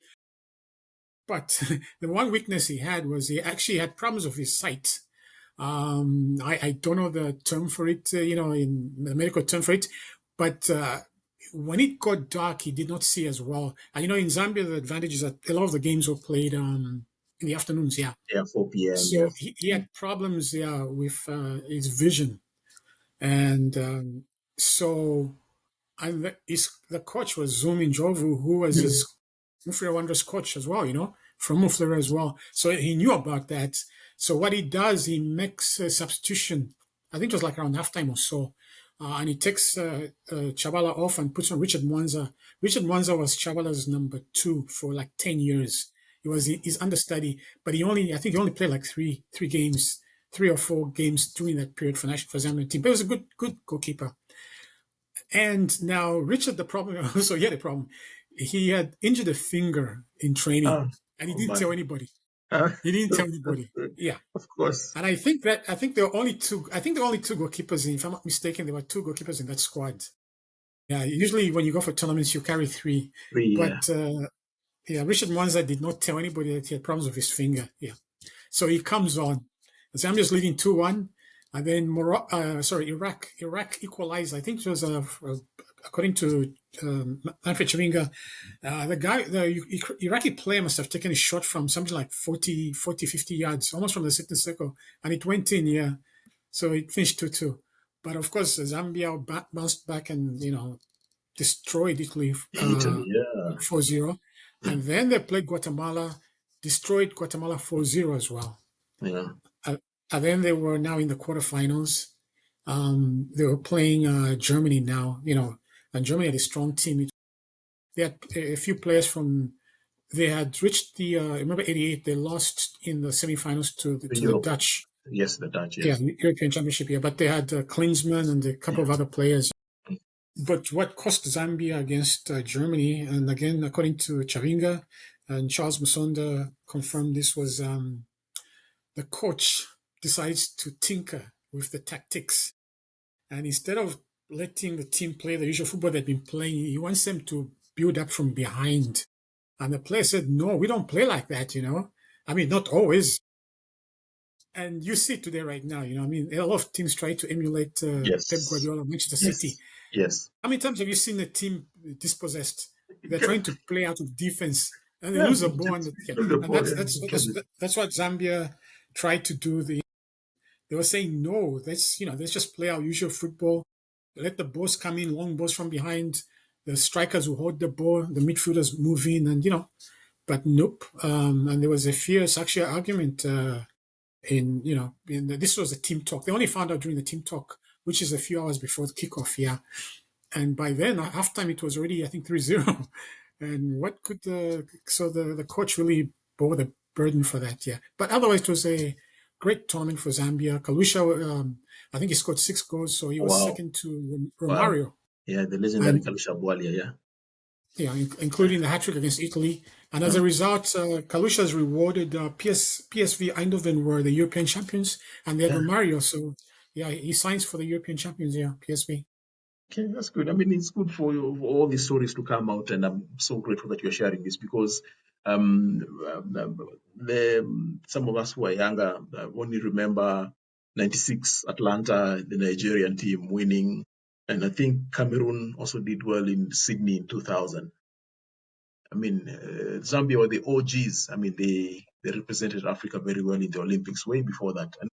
But the one weakness he had was he actually had problems with his sight. I don't know the term for it, in the medical term for it, but when it got dark, he did not see as well. And in Zambia, the advantage is that a lot of the games were played in the afternoons. Yeah. Yeah, 4 p.m. So Yes. he had problems, yeah, with his vision, and so the coach was Zumi Njovu, who was his Mufira Wanderers coach as well, from Mufira as well. So he knew about that. So what he does, he makes a substitution. I think it was like around halftime or so. And he takes Chabala off and puts on Richard Mwanza. Richard Mwanza was Chabala's number 2 for like 10 years. He was his understudy, but I think he only played like three games, 3 or 4 games during that period for national for Zambian team. But he was a good goalkeeper. And now Richard, the problem also he had a problem. He had injured a finger in training, and he didn't tell anybody. He didn't tell anybody. Yeah. Of course. And I think there were only two. I think there were only two goalkeepers. If I'm not mistaken, there were two goalkeepers in that squad. Yeah. Usually, when you go for tournaments, you carry three. But yeah, Richard Mwanza did not tell anybody that he had problems with his finger. Yeah. So he comes on. Zambia's leading 2-1, and then Iraq equalized. I think it was according to Manfred Chiringa, the Iraqi player must have taken a shot from something like 40, 50 yards, almost from the center circle, and it went in, yeah. So it finished 2-2. But of course, Zambia bounced back and, destroyed Italy, Italy, yeah. 4-0. And then they played Guatemala, destroyed Guatemala 4-0 as well. Yeah. And then they were now in the quarterfinals. They were playing Germany now, and Germany had a strong team. They had a few players they had reached remember 88, they lost in the semifinals to the Dutch. Yes, the Dutch, yes. Yeah, European Championship, yeah. But they had Klinsmann and a couple of other players. But what cost Zambia against Germany, and again, according to Charinga and Charles Musonda confirmed this, was the coach decides to tinker with the tactics. And instead of letting the team play the usual football they've been playing, he wants them to build up from behind. And the player said, no, we don't play like that, I mean, not always. And you see today right now, I mean, a lot of teams try to emulate Pep Guardiola, Manchester City. Yes. How many times have you seen a team dispossessed? They're trying to play out of defense and they lose a ball. And that's what Zambia tried to do. They were saying, no, let's just play our usual football. Let the balls come in, long balls from behind. The strikers will hold the ball, the midfielders move in, and but nope. And there was a fierce actually argument this was a team talk. They only found out during the team talk, which is a few hours before the kickoff, yeah. And by then, halftime, it was already, I think, 3-0. And what could the coach really bore the burden for that, yeah. But otherwise, it was a great tournament for Zambia. Kalusha, I think he scored 6 goals, so he was second to Romario. Wow. Yeah, the legendary Kalusha Bwalia, yeah. Yeah, including the hat-trick against Italy. And as a result, Kalusha is rewarded. PSV Eindhoven were the European champions, and they had Romario. So, yeah, he signs for the European champions, yeah, PSV. Okay, that's good. I mean, it's good for all these stories to come out, and I'm so grateful that you're sharing this because some of us who are younger only remember 96 Atlanta, the Nigerian team winning, and I think Cameroon also did well in Sydney in 2000. I mean, Zambia were the OGs. I mean, they represented Africa very well in the Olympics way before that. And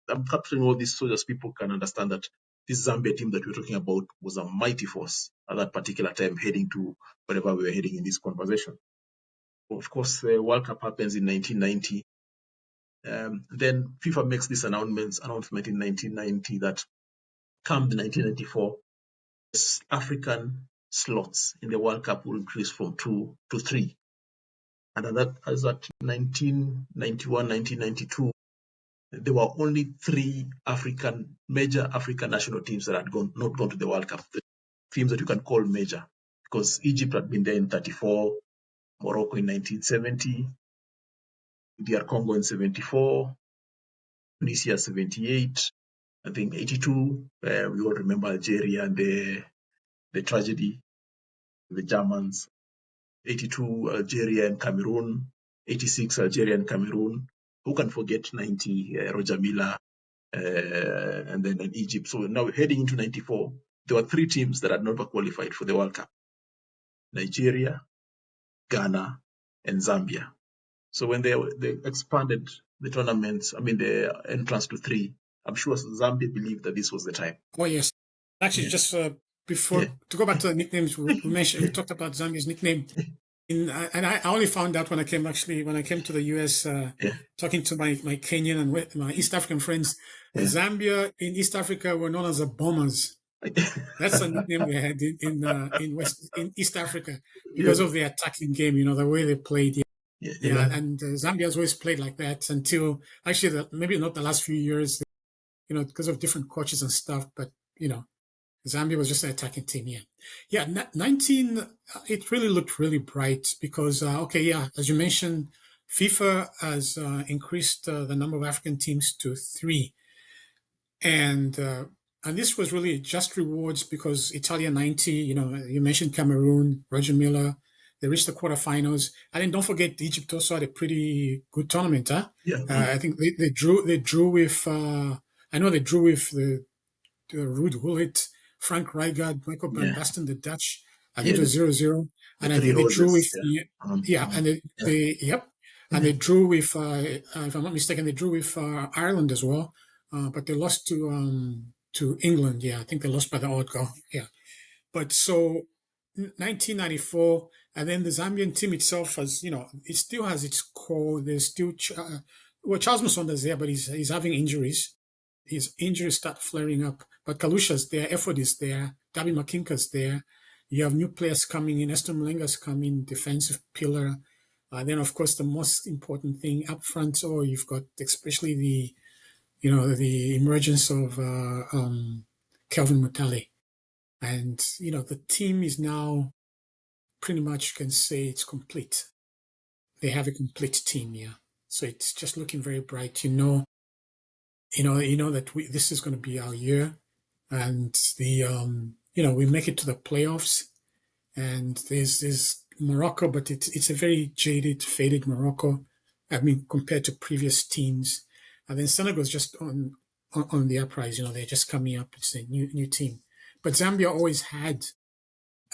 I'm capturing all this so that people can understand that this Zambia team that we're talking about was a mighty force at that particular time, heading to wherever we were heading in this conversation. Of course, the World Cup happens in 1990. Then FIFA makes this announcement in 1990 that come the 1994, African slots in the World Cup will increase from 2 to 3. And as at 1991, 1992, there were only 3 major African national teams that had not gone to the World Cup. The teams that you can call major, because Egypt had been there in 34, Morocco in 1970, DR Congo in 74, Tunisia 78, I think 82. We all remember Algeria and the tragedy, the Germans. 82 Algeria and Cameroon, 86 Algeria and Cameroon. Who can forget 90 Roger Milla and then in Egypt. So now heading into 94, there were 3 teams that had never qualified for the World Cup: Nigeria, Ghana, and Zambia. So when they expanded the tournament, I mean the entrance to 3, I'm sure Zambia believed that this was the time. Oh yes, actually, just before to go back to the nicknames we mentioned, we talked about Zambia's nickname. And I only found out when I came to the US, talking to my Kenyan and my East African friends. Zambia in East Africa were known as the Bombers. That's a nickname they had in East Africa because of the attacking game, the way they played. Yeah, and Zambia has always played like that until actually maybe not the last few years, because of different coaches and stuff. But Zambia was just an attacking team. Yeah. 19. It really looked really bright because as you mentioned, FIFA has increased the number of African teams to 3, and this was really just rewards because Italia 90. You mentioned Cameroon, Roger Miller. They reached the quarterfinals, and then don't forget Egypt also had a pretty good tournament. Huh? Yeah. I think they drew with. I know they drew with the Ruud Gullit, Frank Rijkaard, Michael Van Yeah. Basten, the Dutch. I think Yeah. it was 0-0. And I Three think they drew with roses. Yeah. and they drew with if I'm not mistaken, they drew with Ireland as well. But they lost to England. Yeah, I think they lost by the odd goal. Yeah. But so 1994, and then the Zambian team itself has, it still has its core. There's still, Charles Musonda's there, but he's having injuries. His injuries start flaring up. But Kalusha's there, Effort is there, Dabi Makinka's there. You have new players coming in. Esther Mlenga's coming, defensive pillar. Then, of course, the most important thing up front, you've got especially the emergence of Kelvin Mutale. And, the team is now pretty much can say it's complete. They have a complete team, yeah. So it's just looking very bright. That this is going to be our year, and we make it to the playoffs, and there's Morocco, but it's a very jaded, faded Morocco. I mean, compared to previous teams, and then Senegal's just on the uprise. They're just coming up. It's a new team, but Zambia always had,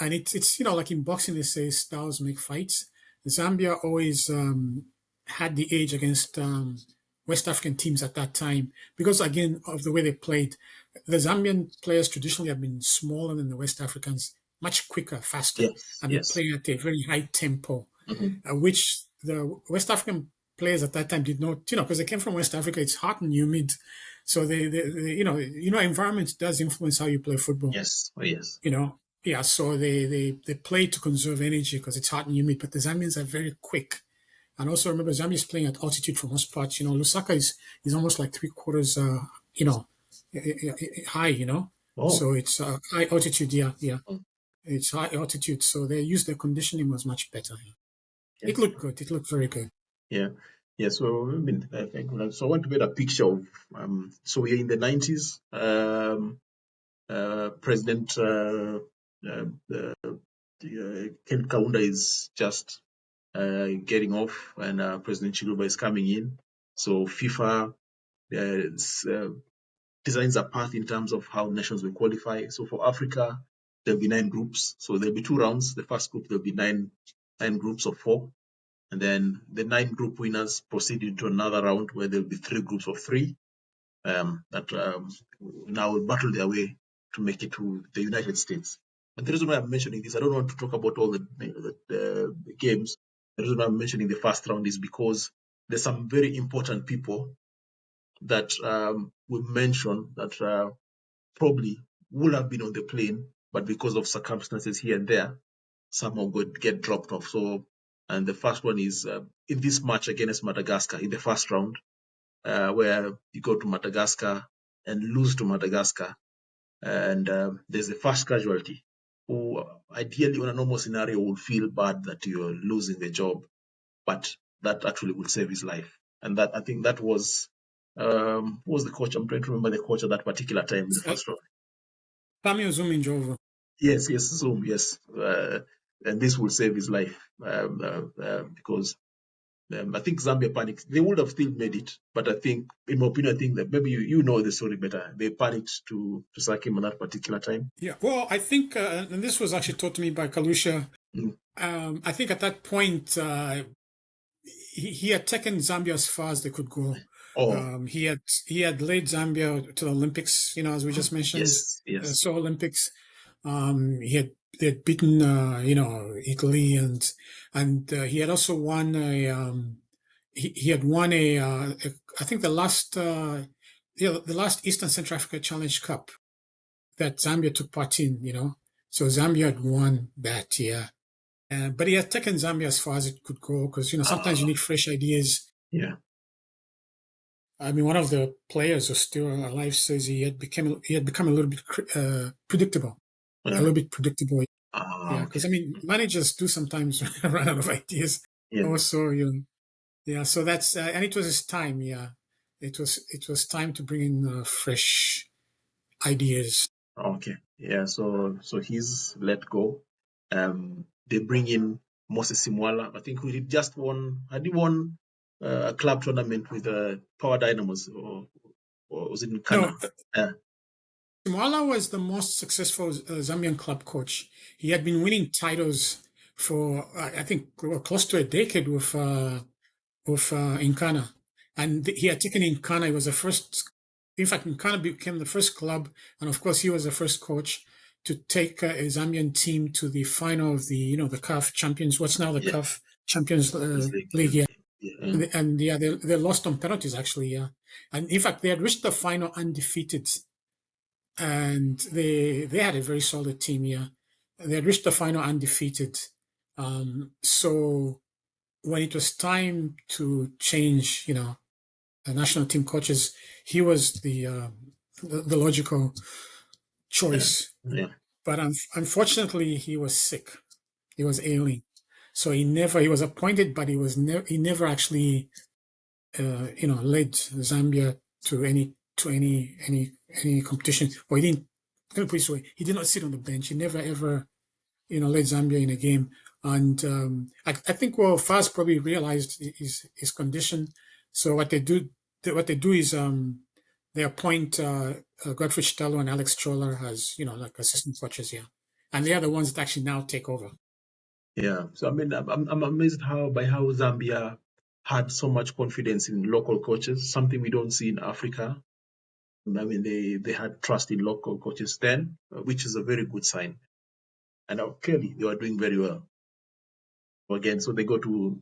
and it's like in boxing they say styles make fights. Zambia always had the edge against West African teams at that time because again of the way they played. The Zambian players traditionally have been smaller than the West Africans, much quicker, faster, Yes. and they play at a very high tempo, Mm-hmm. which the West African players at that time did not, because they came from West Africa. It's hot and humid, so they environment does influence how you play football. Yes. Oh, yes. Yeah, so they play to conserve energy because it's hot and humid, but the Zambians are very quick. And also remember, Zambia is playing at altitude for most parts. Lusaka is almost like 3/4, high. Oh. So it's high altitude. Yeah. Oh. It's high altitude, so their conditioning was much better. Yes. It looked good. It looked very good. Yeah. Yeah. So so I want to get a picture of. So we're in the 90s. President Ken Kaunda is just getting off, and President Chiluba is coming in. So FIFA designs a path in terms of how nations will qualify. So for Africa, there'll be 9 groups. So there'll be 2 rounds. The first group, there'll be nine groups of 4. And then the 9 group winners proceed into another round where there'll be 3 groups of 3 that now will battle their way to make it to the United States. And the reason why I'm mentioning this, I don't want to talk about all the games. The reason why I'm mentioning the first round is because there's some very important people that we mentioned that probably would have been on the plane, but because of circumstances here and there, somehow would get dropped off. So, and the first one is in this match against Madagascar in the first round, where you go to Madagascar and lose to Madagascar, and there's the first casualty, who ideally on a normal scenario would feel bad that you're losing the job, but that actually would save his life. And that, I think that was who was the coach? I'm trying to remember the coach at that particular time in the first round. Samuel Zuminjovo. Yes, Zoom, yes. And this will save his life because I think Zambia panicked. They would have still made it, but I think, in my opinion, I think that maybe you know the story better. They panicked to sack him at that particular time. Yeah, well, I think, and this was actually taught to me by Kalusha. I think at that point, he had taken Zambia as far as they could go. Oh. He had led Zambia to the Olympics, as we just mentioned, yes. Seoul Olympics. They had beaten, Italy, and he had also won he had won I think the last Eastern Central Africa Challenge Cup that Zambia took part in, So Zambia had won that year. But he had taken Zambia as far as it could go because, sometimes you need fresh ideas. Yeah. I mean, one of the players who's still alive says he had become a little bit predictable, a Yeah. little bit predictable. Yeah, Okay. because I mean, managers do sometimes run out of ideas. Yeah. Also, yeah. So that's and it was his time. Yeah, it was time to bring in fresh ideas. Okay. Yeah. So he's let go. They bring in Moses Simwala. I think he just won. Had he won a club tournament with Power Dynamos, or was it in No, Kana? Yeah. Mwala was the most successful Zambian club coach. He had been winning titles for I think close to a decade with Incana, and he had taken Incana. He was the first. In fact, Incana became the first club, and of course, he was the first coach to take a Zambian team to the final of the CAF Champions. What's now the Yeah. CAF Champions Champions League. League? Yeah, Yeah. and yeah, they lost on penalties actually. Yeah, and in fact, they had reached the final undefeated, and they had a very solid team. Yeah, they had reached the final undefeated. So when it was time to change, the national team coaches, he was the logical Yeah. choice. Yeah. But unfortunately, he was sick. He was ailing, so he was appointed, but he never actually led Zambia to any competition. Or he didn't. Let me put it this way: he did not sit on the bench. He never ever led Zambia in a game. And I think Faz probably realized his condition. So what they do is they appoint Godfrey Chitalu and Alex Chola as like assistant coaches here, and they are the ones that actually now take over. Yeah. So I mean, I'm amazed by how Zambia had so much confidence in local coaches, something we don't see in Africa. I mean, they had trust in local coaches then, which is a very good sign. And clearly, they were doing very well. Again, so they go to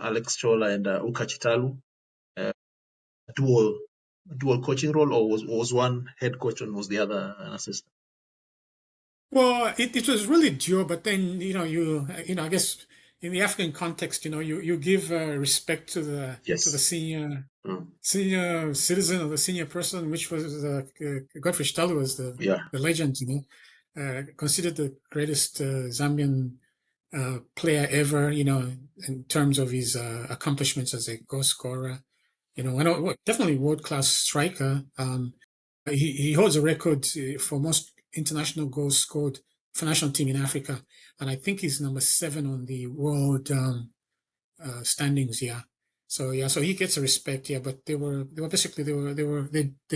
Alex Chola and Uka Chitalu, dual coaching role, or was one head coach and was the other an assistant? Well, it was really dual, but then I guess in the African context, you give respect to the Yes. senior citizen or the senior person, which was Godfrey Chitalu was Yeah. the legend, considered the greatest Zambian player ever, in terms of his accomplishments as a goal scorer, definitely world-class striker. He holds a record for most international goals scored for national team in Africa, and I think he's number 7 on the world standings. Yeah, so he gets a respect. Yeah, but they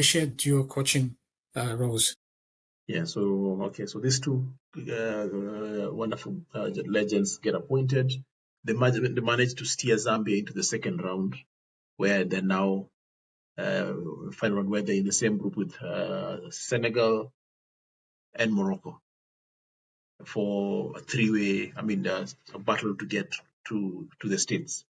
shared dual coaching roles. Yeah. So okay. So these two wonderful legends get appointed. They managed to steer Zambia into the second round, where they're now final round, where they're in the same group with Senegal and Morocco for a three-way. I mean, a battle to get to the states.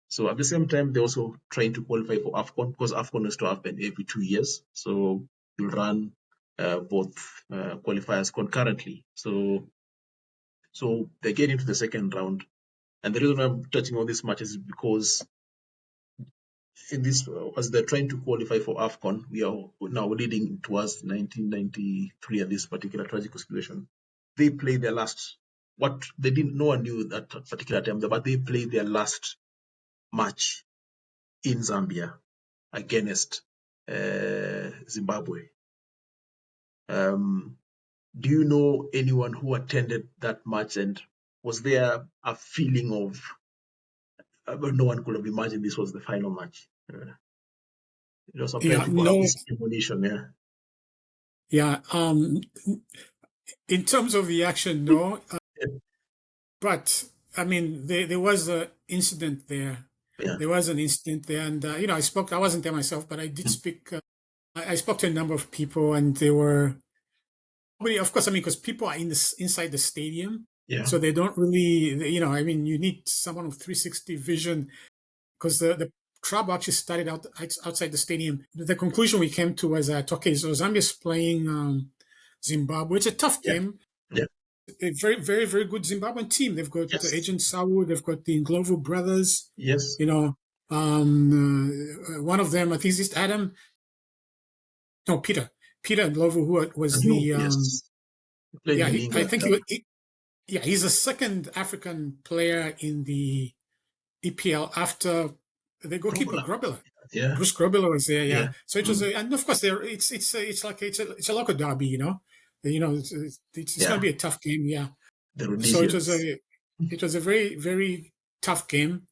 So at the same time, they're also trying to qualify for AFCON, because AFCON is to happen every 2 years. So you'll run both qualifiers concurrently. So they get into the second round. And the reason I'm touching on this match is because in this, as they're trying to qualify for AFCON, we are now leading towards 1993 at this particular tragic situation. They play their last, what they didn't, no one knew that particular time, but they played their last match in Zambia against Zimbabwe. Do you know anyone who attended that match, and was there a feeling of no one could have imagined this was the final match? Sometimes Yeah, people have no, this premonition. Yeah. yeah. In terms of the action, no, but I mean, there was an incident there. Yeah. There was an incident there, and I wasn't there myself, but I did speak. I spoke to a number of people, and they were, of course, I mean, because people are inside the stadium, Yeah. so they don't really, I mean, you need someone with 360 vision because the trouble actually started outside the stadium. The conclusion we came to was that okay, so Zambia's playing Zimbabwe. It's a tough Yeah. game. Yeah. a very, very, very good Zimbabwean team. They've got Yes. Agent Sawu, they've got the Ndlovu brothers. Yes. You know, one of them, I think, is Adam. No, Peter Ndlovu, who was the Yes. He played yeah. in I England. think yeah, he's the second African player in the EPL after the goalkeeper Grobler. Yeah. Bruce Grobler was there, yeah. Yeah. So it was, and of course, there it's like it's a local derby, you know. It's going to be a tough game, yeah. The So Rhodesians. it was a very, very tough game.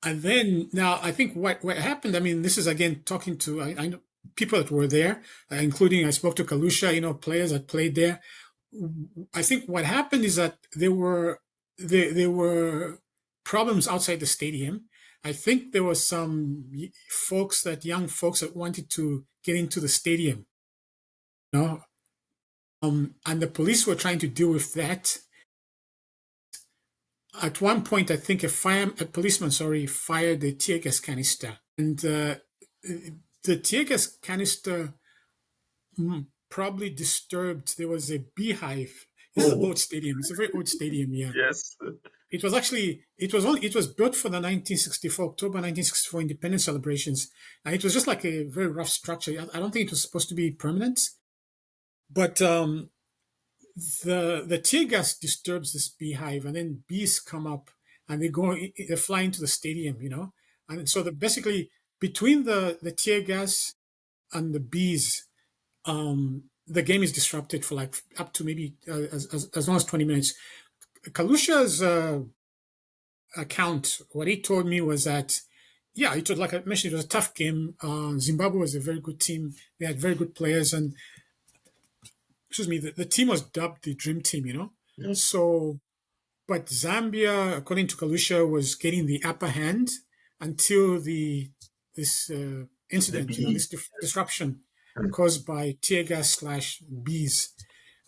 And then now I think what happened. I mean, this is again talking to I know people that were there, including I spoke to Kalusha, you know, players that played there. I think what happened is that there were problems outside the stadium. I think there were some young folks that wanted to get into the stadium, you know, and the police were trying to deal with that. At one point, I think a policeman, fired a tear gas canister, and the tear gas canister probably disturbed. There was a beehive. This is an old stadium. It's a very old stadium. Yeah. Yes. It was actually it was built for the 1964 October 1964 independence celebrations, and it was just like a very rough structure. I don't think it was supposed to be permanent, but the tear gas disturbs this beehive, and then bees come up and they fly into the stadium, you know, and so basically between the tear gas and the bees, the game is disrupted for like up to maybe as long as 20 minutes. Kalusha's account, what he told me was that, yeah, it was like I mentioned, it was a tough game. Zimbabwe was a very good team. They had very good players, and excuse me, the team was dubbed the dream team, you know. Yes. So, but Zambia, according to Kalusha, was getting the upper hand until this incident, you know, this disruption caused by tear gas slash bees.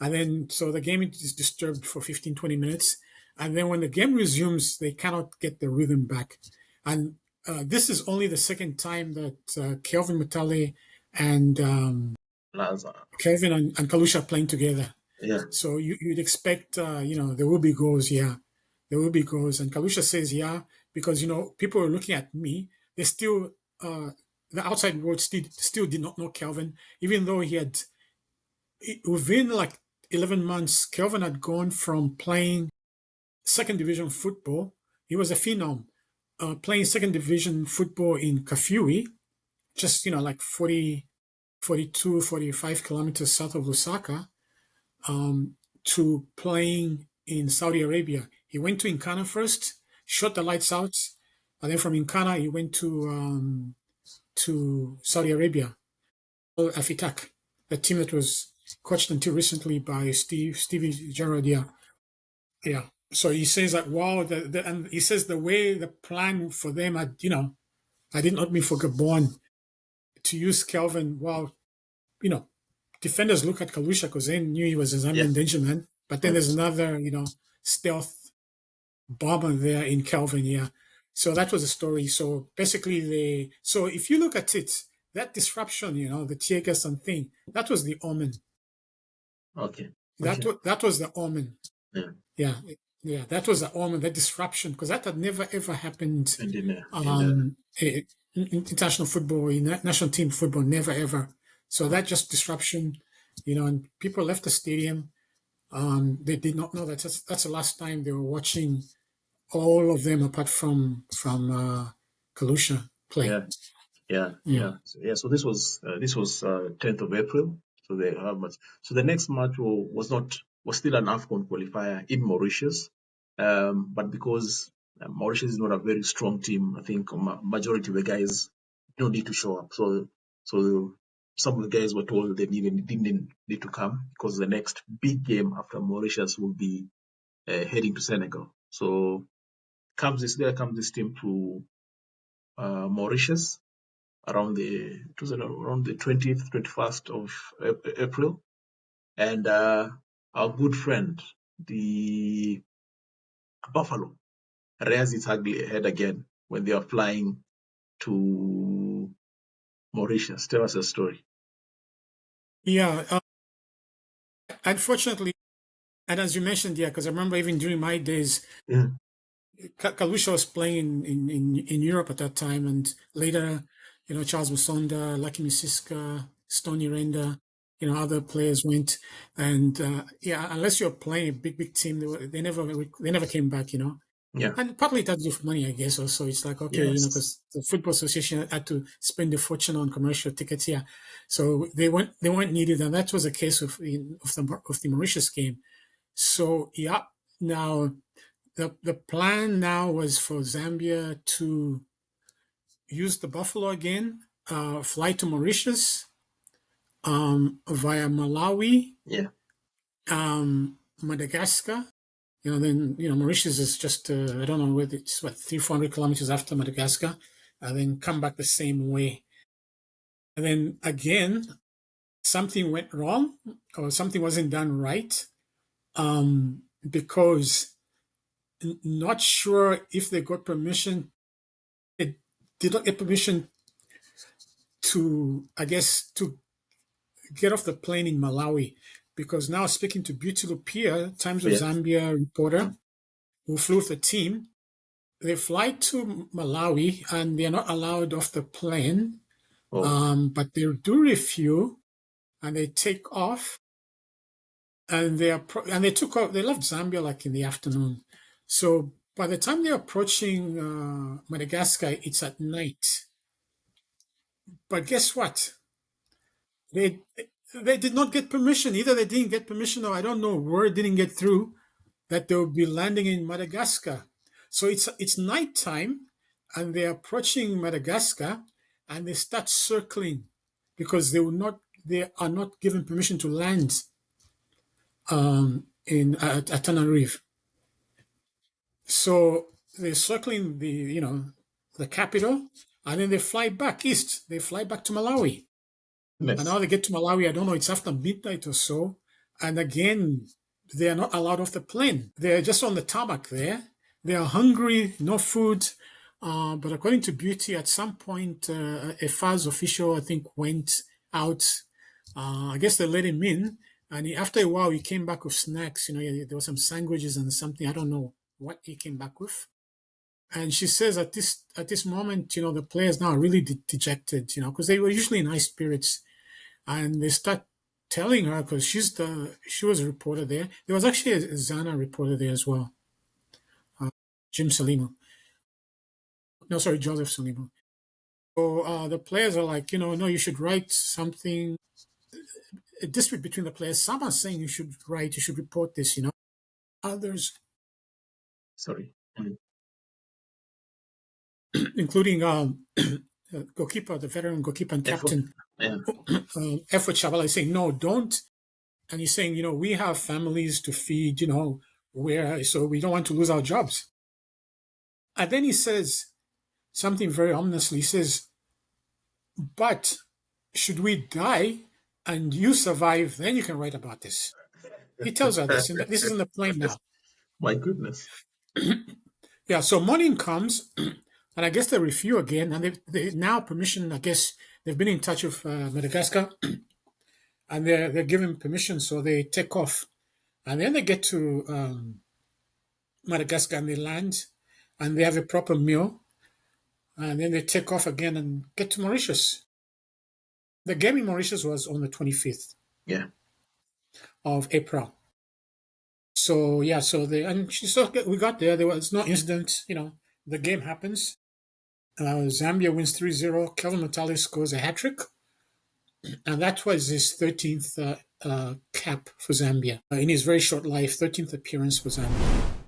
And then, so the game is disturbed for 15, 20 minutes. And then when the game resumes, they cannot get the rhythm back. And this is only the second time that Kelvin Mutale and Kelvin and Kalusha playing together. Yeah. So you'd expect, you know, there will be goals, yeah. There will be goals. And Kalusha says, yeah, because, you know, people are looking at me. They still, the outside world still did not know Kelvin, even though he had, within like 11 months, Kelvin had gone from playing second division football. He was a phenom, playing second division football in Kafue, just, you know, like 40, 42, 45 kilometers south of Lusaka, to playing in Saudi Arabia. He went to Nkana first, shot the lights out, and then from Nkana he went to Saudi Arabia. Afitak, the team that was coached until recently by Stevie Gerrard. Yeah. So he says that wow, and he says the way the plan for them, I did not mean for Gabon to use Kelvin. Wow, you know, defenders look at Kalusha because they knew he was a Zambian danger man. But then there's another, you know, stealth bomber there in Kelvin. Yeah. So that was the story. So basically, so if you look at it, that disruption, you know, the tear gas and thing, that was the omen. Okay. That was the omen. Yeah. Yeah. Yeah. That was the omen, that disruption, because that had never ever happened. International football, in national team football, never ever. So that just disruption, you know, and people left the stadium. They did not know that that's the last time they were watching all of them apart from Kalusha play. So this was 10th of April. So the next match was still an AFCON qualifier in Mauritius, but because Mauritius is not a very strong team, I think majority of the guys don't need to show up. So some of the guys were told they didn't need to come because the next big game after Mauritius will be heading to Senegal. So comes this team to Mauritius around the 20th, 21st of April, and our good friend, the Buffalo, rears its ugly head again when they are flying to Mauritius. Tell us a story. Yeah, unfortunately, And as you mentioned, yeah, because I remember even during my days, Kalusha was playing in Europe at that time, and later, Charles Musonda, Lucky Misiska, Stony Renda, other players went, and yeah, unless you're playing a big team, they never came back, Yeah. And partly it had to do with money, I guess. Also, it's like okay, Yes. because the Football Association had to spend a fortune on commercial tickets here, so they weren't needed, and that was the case of the Mauritius game. So yeah, now the plan now was for Zambia to use the Buffalo again, fly to Mauritius via Malawi, Yeah. Madagascar. Then Mauritius is just I don't know whether it's 300-400 kilometers after Madagascar, and then come back the same way. And then again, something went wrong or something wasn't done right, because not sure if they got permission. It did not get permission to, I guess, to get off the plane in Malawi, because now speaking to Beauty Lupia, Times of Yes. Zambia reporter who flew with the team, they fly to Malawi and they're not allowed off the plane, but they do refuel and they take off, and they took off. They left Zambia like in the afternoon, so by the time they're approaching Madagascar, it's at night. But guess what? They they did not get permission. Either they didn't get permission, or I don't know, word didn't get through that they will be landing in Madagascar. So it's nighttime, and they're approaching Madagascar, and they start circling because they are not given permission to land in at Tenerife. So they're circling the capital, and then they fly back east. They fly back to Malawi. Yes. And now they get to Malawi, I don't know, it's after midnight or so. And again, they are not allowed off the plane. They're just on the tarmac there. They are hungry, no food. But according to Beauty, at some point, a FAS official, I think, went out. I guess they let him in. And after a while, he came back with snacks. There were some sandwiches and something. I don't know what he came back with. And she says at this moment, the players now are really dejected, because they were usually in high spirits. And they start telling her, because she was a reporter there. There was actually a Zana reporter there as well, Jim Salimo. No, sorry, Joseph Salimo. So the players are like, no, you should write something. A dispute between the players. Some are saying you should report this. Others, Sorry. including goalkeeper, the veteran goalkeeper and captain, Effort Chavala, is saying no, don't. And he's saying, we have families to feed, so we don't want to lose our jobs. And then he says something very ominously. He says, but should we die and you survive, then you can write about this. He tells her this, and this is in the plane now. My goodness. Yeah, so morning comes, and I guess they review again, and they now permission, I guess they've been in touch with Madagascar, and they're given permission, so they take off. And then they get to Madagascar and they land, and they have a proper meal, and then they take off again and get to Mauritius. The game in Mauritius was on the 25th of April. So yeah, we got there. There was no incident. The game happens. Zambia wins 3-0. Kelvin Matali scores a hat trick, and that was his 13th cap for Zambia in his very short life. 13th appearance for Zambia.